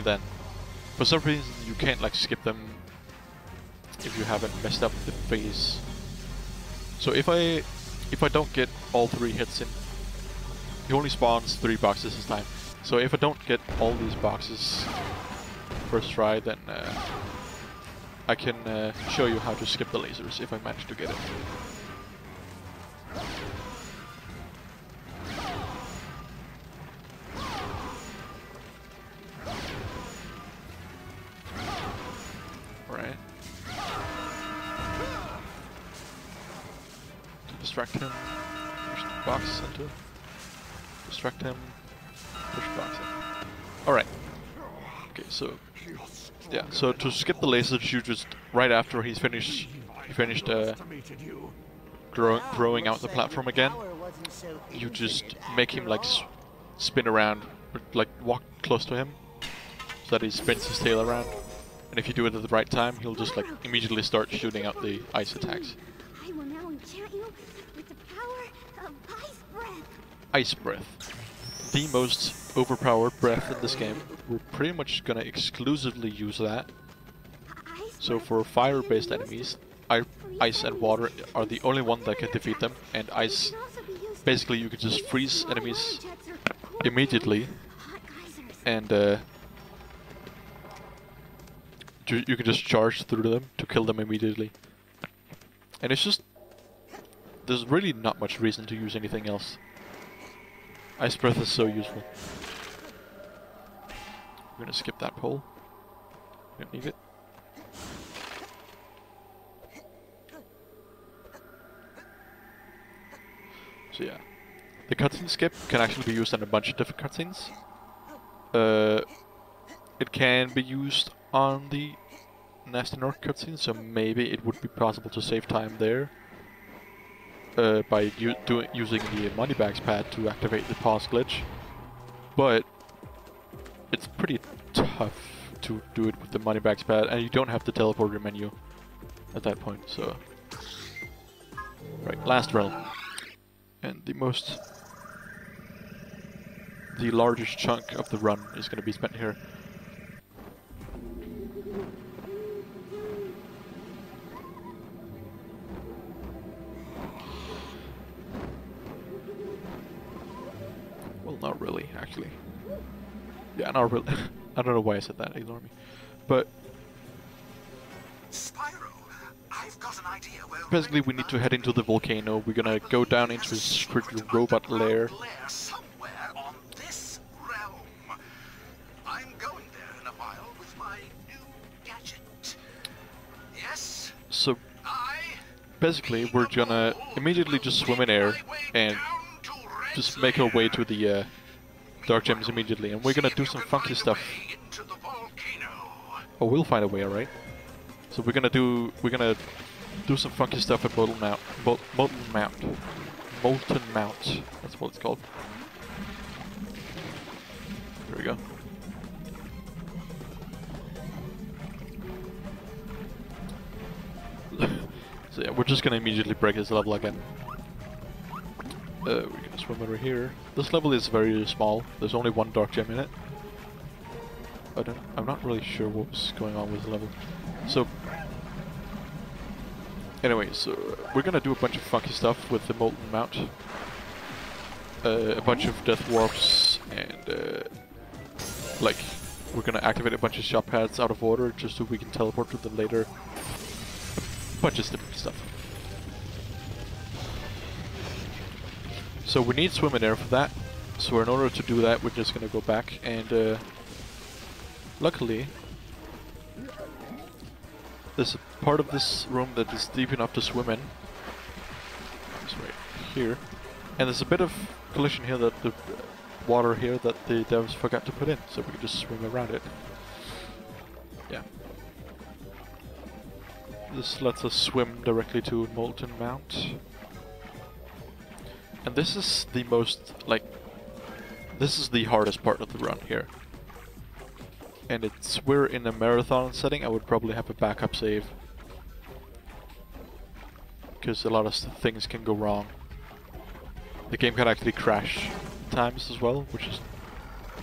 then. For some reason you can't like skip them if you haven't messed up the phase. So if I don't get all 3 hits in, he only spawns 3 boxes this time. So if I don't get all these boxes first try, then I can show you how to skip the lasers if I manage to get it. Alright. To distract him, push the box into. Distract him, push box in. Alright. Okay, so yeah, so to skip the lasers, you just right after he's finished growing out the platform again, you just make him like spin around, like walk close to him, so that he spins his tail around. And if you do it at the right time, he'll just like immediately start shooting out the ice attacks. I will now enchant you with the power of ice breath. Ice breath. The most overpowered breath in this game. We're pretty much gonna exclusively use that. Ice So for fire-based enemies, ice and water are the only one that can defeat them, and ice, basically you can just freeze enemies immediately, and you can just charge through them to kill them immediately. And it's just, there's really not much reason to use anything else. Ice breath is so useful. We're gonna skip that pole. We don't need it. So yeah, the cutscene skip can actually be used on a bunch of different cutscenes. It can be used on the Nasty North cutscene, so maybe it would be possible to save time there by using the moneybags pad to activate the pause glitch. But it's pretty tough to do it with the moneybags pad, and you don't have the teleporter menu at that point. So, right, last realm. And the largest chunk of the run is going to be spent here. Well, not really, actually. Yeah, not really. I don't know why I said that, ignore me. But Spyro, I've got an idea where basically we need to head into the volcano. We're gonna go down into a secret robot lair. Somewhere on this realm. I'm going there in a while with my new gadget. Yes? So basically we're gonna immediately just swim in air and just make our way to the dark gems immediately, and we're gonna do some funky stuff. Oh, we'll find a way, alright. So we're gonna do some funky stuff at Molten Mount. Molten Mount. That's what it's called. There we go. So yeah, we're just gonna immediately break this level again. We're gonna swim over here. This level is very small. There's only one dark gem in it. I'm not really sure what's going on with the level. So anyway, so we're gonna do a bunch of funky stuff with the Molten Mount. A bunch of death warps, and like we're gonna activate a bunch of shot pads out of order just so we can teleport to them later. A bunch of different stuff. So we need swim in air for that. So in order to do that, we're just gonna go back, and luckily there's a part of this room that is deep enough to swim in. It's right here. And there's a bit of collision here, that the water here that the devs forgot to put in, so we can just swim around it. Yeah. This lets us swim directly to Molten Mount. And this is the most, this is the hardest part of the run here. And we're in a marathon setting. I would probably have a backup save, because a lot of things can go wrong. The game can actually crash times as well, which is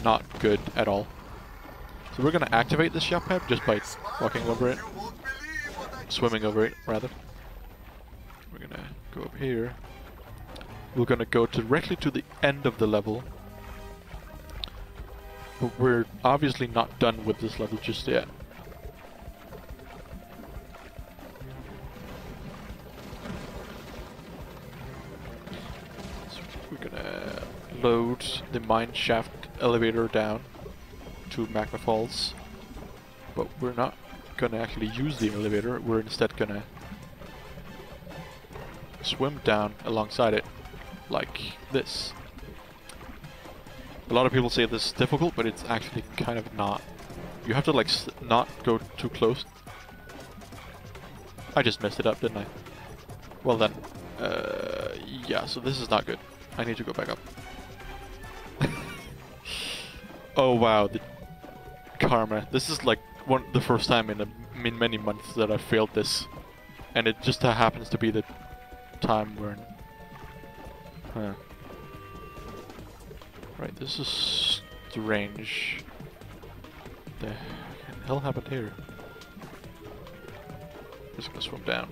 not good at all. So we're gonna activate this shot pad just by walking over it. Swimming over it, rather. We're gonna go up here. We're gonna go directly to the end of the level. But we're obviously not done with this level just yet. So we're gonna load the mine shaft elevator down to magnafalls. But we're not gonna actually use the elevator, we're instead gonna swim down alongside it, like this. A lot of people say this is difficult, but it's actually kind of not. You have to not go too close. I just messed it up, didn't I? Well then, yeah, so this is not good. I need to go back up. Oh wow, the karma. This is like the first time in many months that I failed this. And it just happens to be the time when... Huh. Right, this is strange. The hell happened here? Just gonna swim down.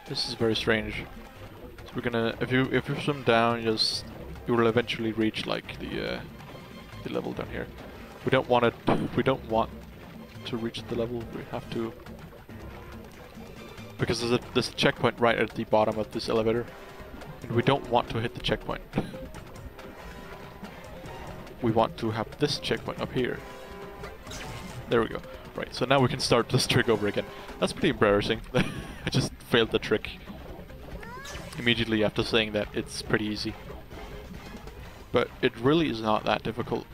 This is very strange. So we're gonna, if you swim down, you will eventually reach like the level down here. We don't want it. We don't want to reach the level. We have to, because there's a checkpoint right at the bottom of this elevator, and we don't want to hit the checkpoint. We want to have this checkpoint up here. There we go. Right, so now we can start this trick over again. That's pretty embarrassing. I just failed the trick immediately after saying that it's pretty easy. But it really is not that difficult,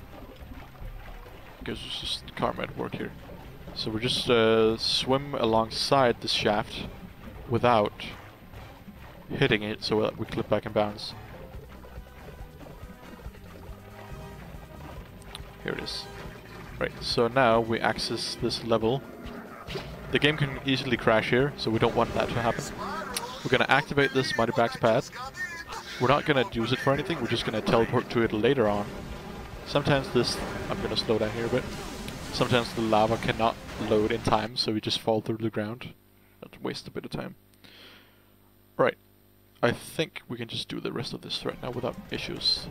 because it's just karma at work here. So we just swim alongside this shaft without hitting it, so that we clip back and bounce. Here it is. Right, so now we access this level. The game can easily crash here, so we don't want that to happen. We're gonna activate this Mighty Bags pad. We're not gonna use it for anything, we're just gonna teleport to it later on. Sometimes this, I'm gonna slow down here a bit. Sometimes the lava cannot load in time, so we just fall through the ground. That wastes a bit of time. Right, I think we can just do the rest of this right now without issues.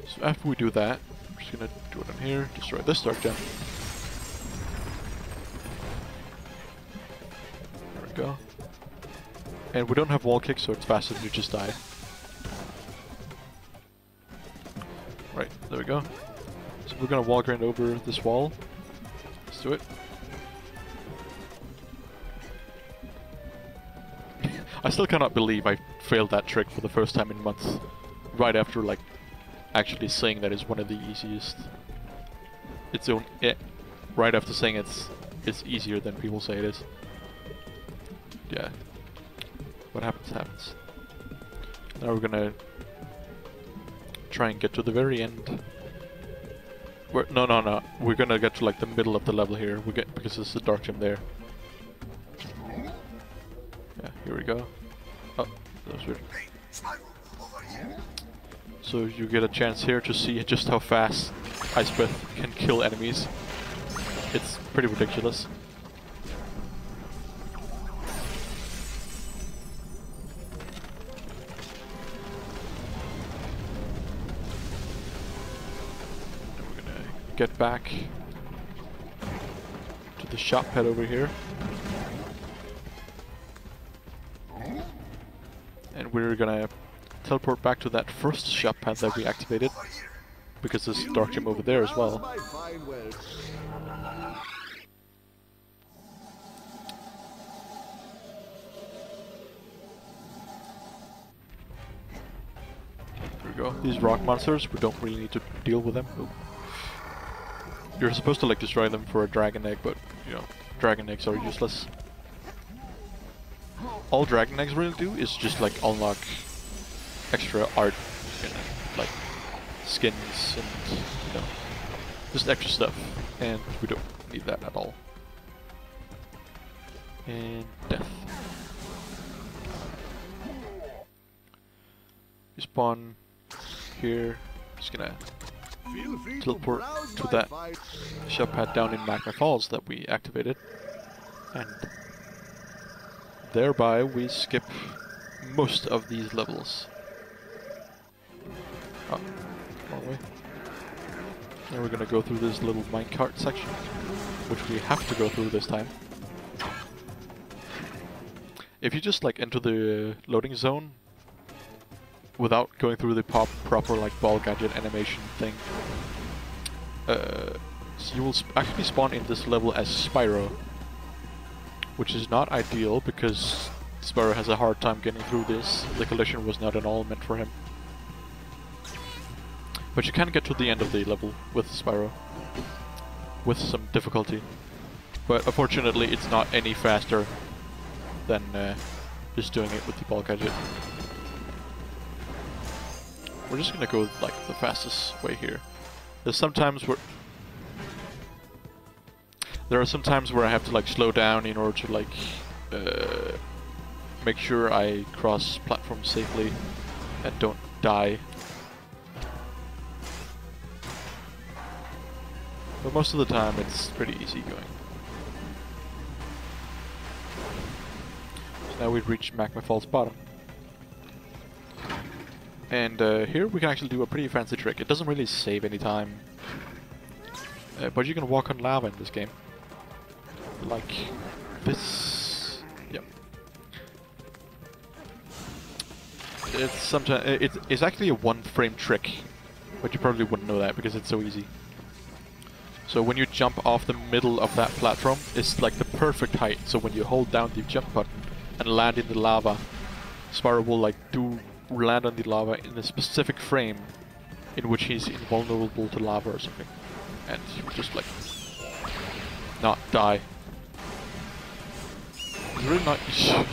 So after we do that, we're just gonna do it on here, destroy this dark gem. There we go. And we don't have wall kicks, so it's faster than you just die. Right, there we go. So we're gonna wall grind over this wall. Let's do it. I still cannot believe I failed that trick for the first time in months. Right after, like, actually saying that it's one of the easiest. It's right after saying it's easier than people say it is. Yeah. What happens, happens. Now we're gonna try and get to the very end. No. We're gonna get to like the middle of the level here. Because there's a dark gem there. Yeah, here we go. Oh, that was weird. So you get a chance here to see just how fast Ice Breath can kill enemies. It's pretty ridiculous. And we're gonna get back to the shop pad over here. And we're gonna teleport back to that first shop pad that we activated, because there's a dark gem over there as well. There we go. These rock monsters, we don't really need to deal with them. You're supposed to like destroy them for a dragon egg, but you know, dragon eggs are useless. All dragon eggs really do is just like unlock extra art, you know, like skins and, you know, just extra stuff, and we don't need that at all. And death. You spawn here, just gonna teleport to that shop pad down in Magnafalls that we activated, and thereby we skip most of these levels. Oh, wrong way. And we're gonna go through this little minecart section, which we have to go through this time. If you just like enter the loading zone without going through the proper like ball gadget animation thing, so you will actually spawn in this level as Spyro, which is not ideal because Spyro has a hard time getting through this. The collision was not at all meant for him. But you can get to the end of the level with Spyro, with some difficulty. But unfortunately it's not any faster than just doing it with the ball gadget. We're just gonna go like the fastest way here. There are some times where I have to like slow down in order to like make sure I cross platforms safely and don't die. But most of the time it's pretty easy going. So now we've reached magnafalls bottom. And here we can actually do a pretty fancy trick. It doesn't really save any time. But you can walk on lava in this game. Like this. Yep. It's sometimes it's actually a one-frame trick, but you probably wouldn't know that because it's so easy. So when you jump off the middle of that platform, it's like the perfect height. So when you hold down the jump button and land in the lava, Spyro will like land on the lava in a specific frame in which he's invulnerable to lava or something, and he will just like not die. It's really not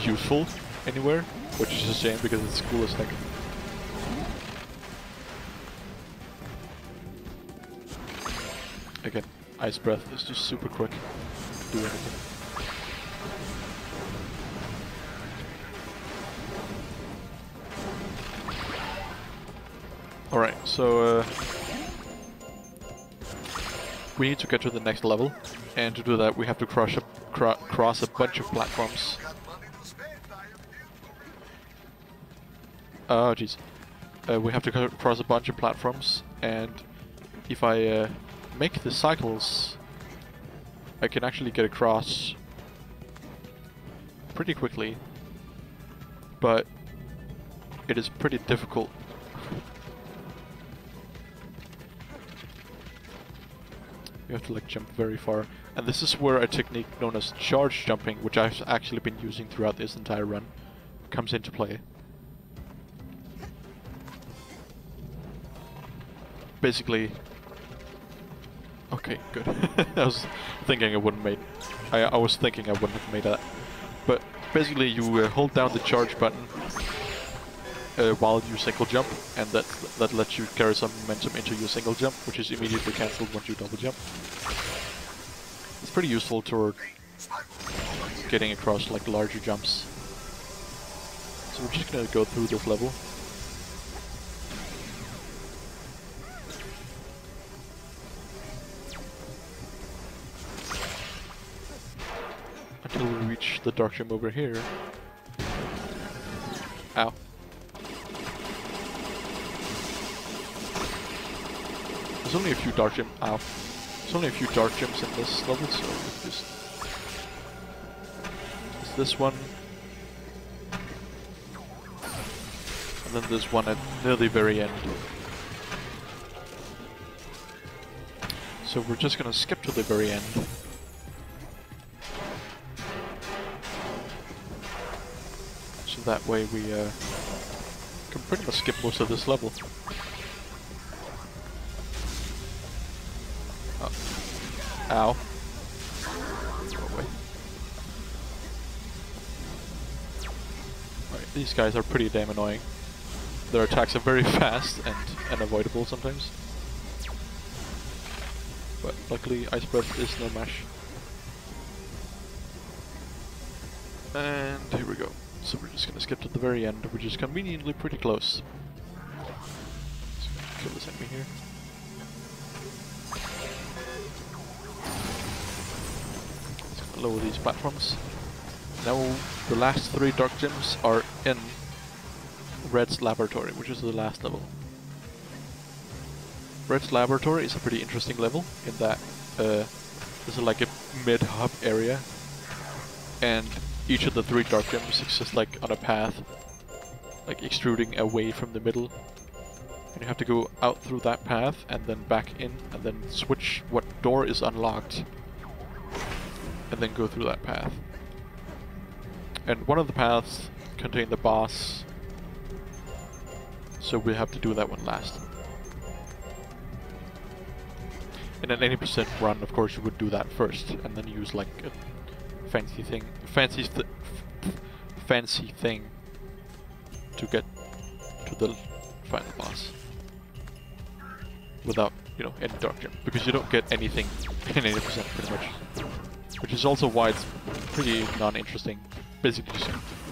useful anywhere, which is a shame because it's cool as heck. Again, ice breath is just super quick. Do anything. Alright, so we need to get to the next level, and to do that we have to cross a bunch of platforms. Oh jeez. We have to cross a bunch of platforms, and if I make the cycles, I can actually get across pretty quickly, but it is pretty difficult. You have to like jump very far, and this is where a technique known as charge jumping, which I've actually been using throughout this entire run, comes into play. Basically, okay, good. I was thinking I wouldn't made. I was thinking I wouldn't have made that, but basically you hold down the charge button while you single jump, and that lets you carry some momentum into your single jump, which is immediately cancelled once you double jump. It's pretty useful toward getting across like larger jumps. So we're just gonna go through this level. Until we reach the dark gem over here. Ow. There's only a few dark gems. Ow. There's only a few dark gems in this level, so just it's this one, and then there's one at near the very end. So we're just gonna skip to the very end. So that way we can pretty much skip most of this level. Ow. Go away. Alright, these guys are pretty damn annoying. Their attacks are very fast and unavoidable sometimes. But luckily Ice Breath is no mash. And here we go. So we're just gonna skip to the very end, which is conveniently pretty close. Just gonna kill this enemy here. Lower these platforms. Now the last 3 dark gems are in Red's laboratory, which is the last level. Red's laboratory is a pretty interesting level in that this is like a mid-hub area, and each of the 3 dark gems exist like on a path, like extruding away from the middle, and you have to go out through that path and then back in, and then switch what door is unlocked, and then go through that path. And one of the paths contain the boss, so we have to do that one last. In an 80% run, of course, you would do that first, and then use like a fancy thing to get to the final boss without, you know, any dark gem, because you don't get anything in 80% pretty much. Which is also why it's pretty non-interesting. Basically,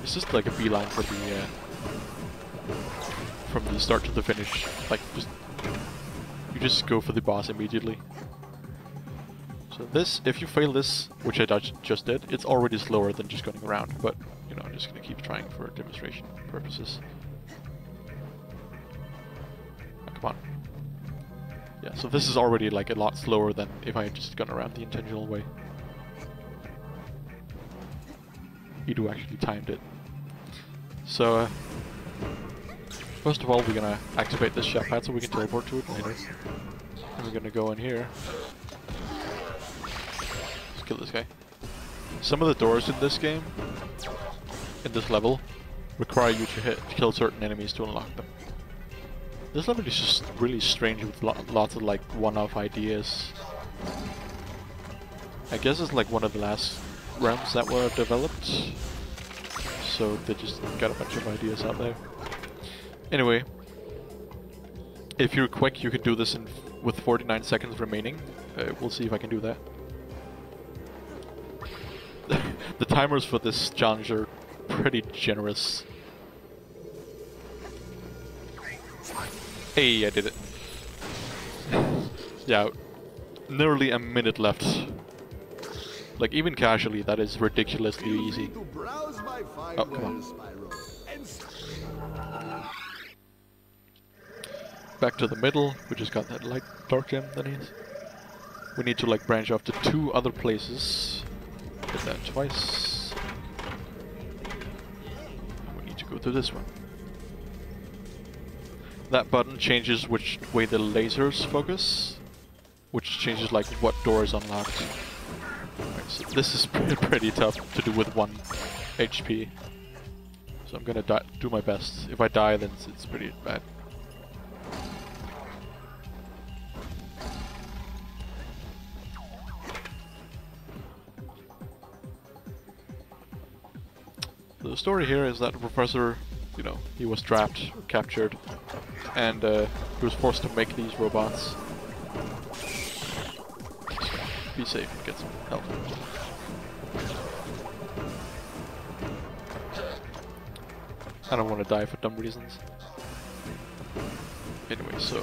it's just like a beeline for the from the start to the finish. Like, you just go for the boss immediately. So this, if you fail this, which I just did, it's already slower than just going around, but, you know, I'm just gonna keep trying for demonstration purposes. Oh, come on. Yeah, so this is already like a lot slower than if I had just gone around the intentional way. Edu actually timed it. So, first of all, we're gonna activate this shot pad so we can teleport to it later. And we're gonna go in here. Let's kill this guy. Some of the doors in this game, in this level, require you to kill certain enemies to unlock them. This level is just really strange with lots of like one-off ideas. I guess it's like one of the last realms that were developed, so they just got a bunch of ideas out there. Anyway, if you're quick, you can do this with 49 seconds remaining. We'll see if I can do that. The timers for this challenge are pretty generous. Hey, I did it. Yeah, nearly a minute left. Like, even casually, that is ridiculously easy. Oh, come on. Back to the middle, we just got that light dark gem that is. We need to like branch off to 2 other places. Did that twice. And we need to go to this one. That button changes which way the lasers focus, which changes like what door is unlocked. Right, so this is pretty tough to do with 1 HP. So I'm gonna do my best. If I die, then it's pretty bad. The story here is that the professor, you know, he was trapped, captured, and he was forced to make these robots. Be safe and get some help. I don't want to die for dumb reasons. Anyway, so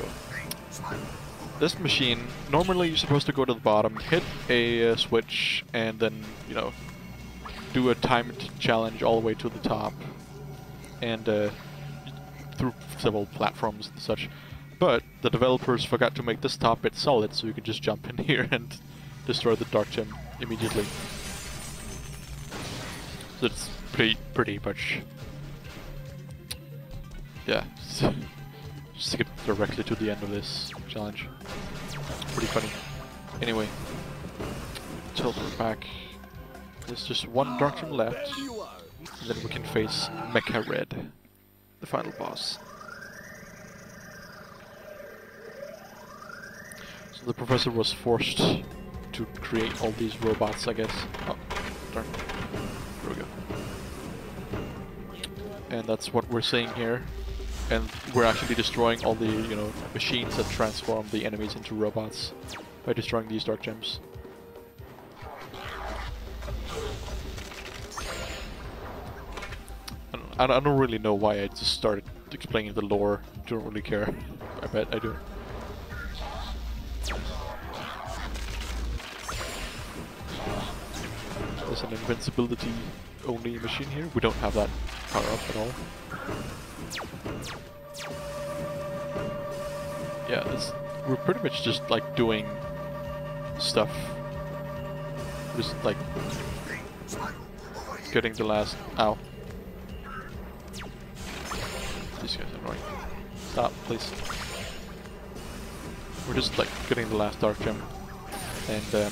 this machine, normally you're supposed to go to the bottom, hit a switch, and then, you know, do a timed challenge all the way to the top, and through several platforms and such. But the developers forgot to make this top bit solid, so you can just jump in here and destroy the dark gem immediately. So it's pretty much, yeah, just skip directly to the end of this challenge. Pretty funny. Anyway, teleport back. There's just 1 dark gem left, and then we can face Mecha Red, the final boss. So the professor was forced to create all these robots, I guess. Oh, darn. There we go. And that's what we're seeing here. And we're actually destroying all the, you know, machines that transform the enemies into robots by destroying these dark gems. I don't really know why I just started explaining the lore. Don't really care. I bet I do. There's an invincibility only machine here. We don't have that power up at all. Yeah, we're pretty much just like doing stuff. Just like getting the last. Ow. These guys are annoying. Stop, please. We're just like getting the last dark gem, and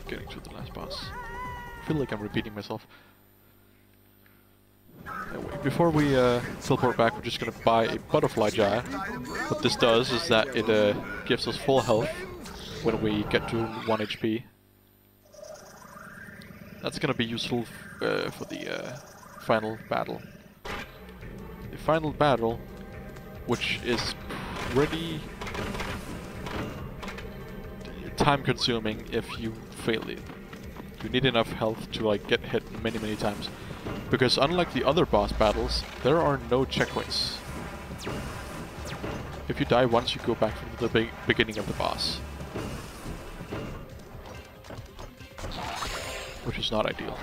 getting to the last boss. I feel like I'm repeating myself. Anyway, before we teleport back, we're just gonna buy a butterfly jar. What this does is that it gives us full health when we get to 1 HP. That's gonna be useful for the final battle. The final battle, which is pretty time-consuming if you fail it. You need enough health to like get hit many times, because unlike the other boss battles, there are no checkpoints. If you die once, you go back from the beginning of the boss. Which is not ideal.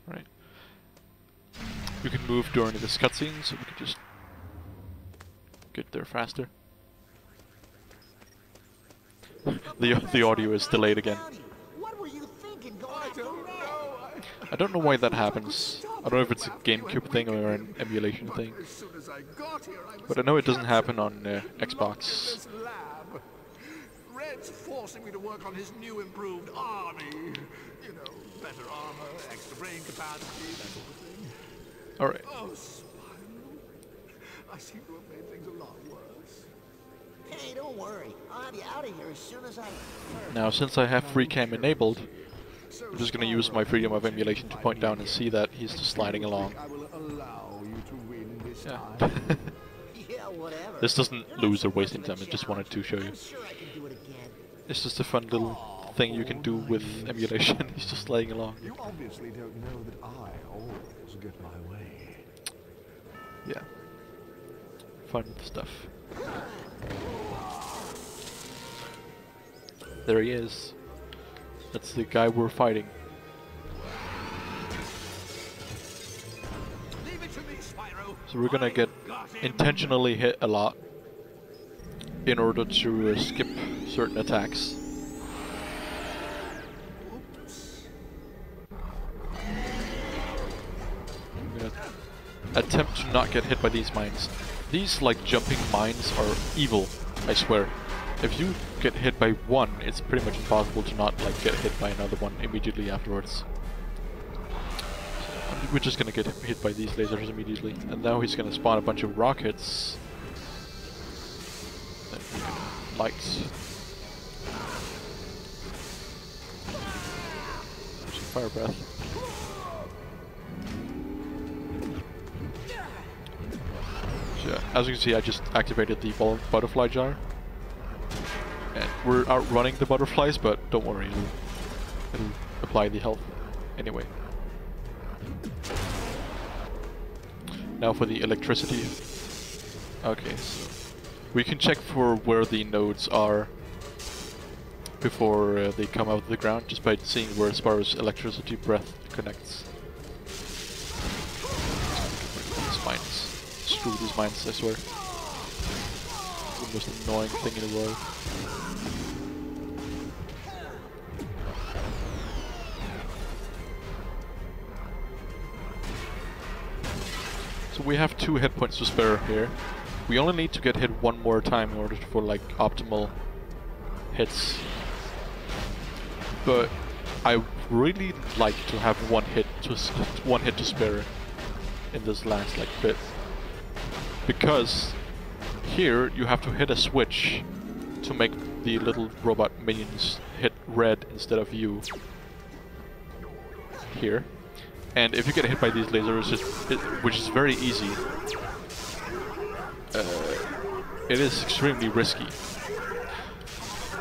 Right. We can move during this cutscene, so we can just get there faster. The audio is delayed again. What were you thinking going I after don't Red? know. I don't know why that happens. I don't know if it's a GameCube thing or an emulation thing. As soon as I got here, I was But I know it doesn't captured, happen on locked in Xbox. this lab. Red's forcing me to work on his new improved army. You know, better armor, extra brain capacity, that sort of thing. Alright. Oh, Spyro. I seem to have made things a lot worse. Hey, don't worry. I'll have you out of here as soon as I... Now, since I have free cam enabled, I'm just gonna use my freedom of emulation to point down and see that he's just sliding along. I will allow you to win this Yeah. time. Yeah, whatever. This doesn't lose or waste any time, I just wanted to show you. I'm sure I can do it again. It's just a fun little thing you can do with emulation. He's just sliding along. You obviously don't know that I always get my way. Yeah. Fun stuff. There he is. That's the guy we're fighting. Leave it to me, Spyro. So we're gonna get intentionally hit a lot in order to skip certain attacks. I'm gonna attempt to not get hit by these mines. These like jumping mines are evil, I swear. If you get hit by one, it's pretty much impossible to not like get hit by another one immediately afterwards. So, we're just gonna get hit by these lasers immediately, and now he's gonna spawn a bunch of rockets. Then we can light. Some fire breath. So, yeah, as you can see, I just activated the butterfly jar. And we're outrunning the butterflies, but don't worry, it'll apply the health anyway. Now for the electricity. Okay, so we can check for where the nodes are before they come out of the ground, just by seeing where Spyro's electricity breath connects. These mines. Screw these mines, I swear. It's the most annoying thing in the world. So we have 2 hit points to spare here. We only need to get hit one more time in order for like optimal hits. But I really like to have one hit to spare in this last like bit, because here you have to hit a switch to make the little robot minions hit red instead of you. Here. And if you get hit by these lasers, which is very easy, it is extremely risky.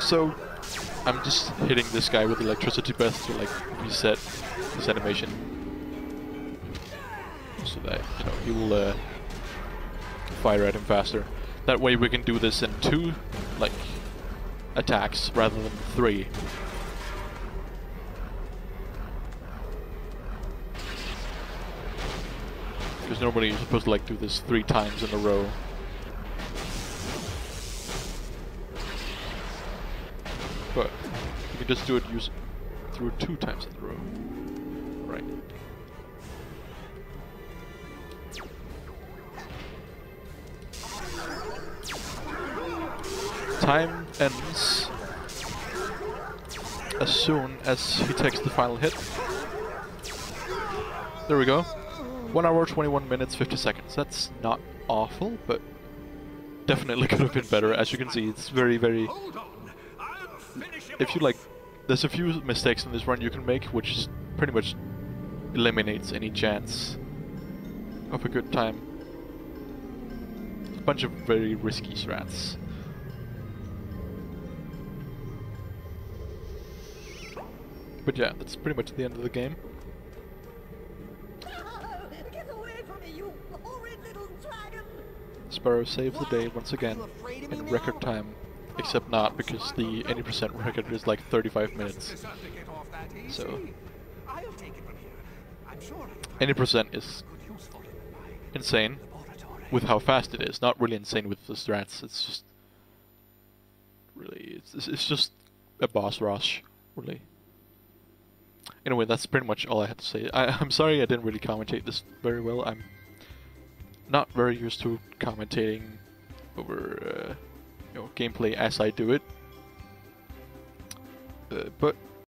So I'm just hitting this guy with electricity breath to like reset his animation, so that he will fire at him faster. That way we can do this in 2 like attacks rather than 3. Because normally you're supposed to like do this 3 times in a row. But you can just do it through it 2 times in a row. Right. Time ends as soon as he takes the final hit. There we go. 1 hour, 21 minutes, 50 seconds. That's not awful, but definitely could have been better. As you can see, it's very, very... If you like... There's a few mistakes in this run you can make, which pretty much eliminates any chance of a good time. A bunch of very risky strats. But yeah, that's pretty much the end of the game. Horrid little dragon! Spyro saves the day once again Are you afraid of me in now? record time, except not because the 80% record is like 35 minutes. So I'll take it from here. I'm sure I can find 80% is good use for it in my insane laboratory. with how fast it is. Not really insane with the strats. It's just really it's just a boss rush, really. Anyway, that's pretty much all I had to say. I'm sorry I didn't really commentate this very well. I'm not very used to commentating over gameplay as I do it. But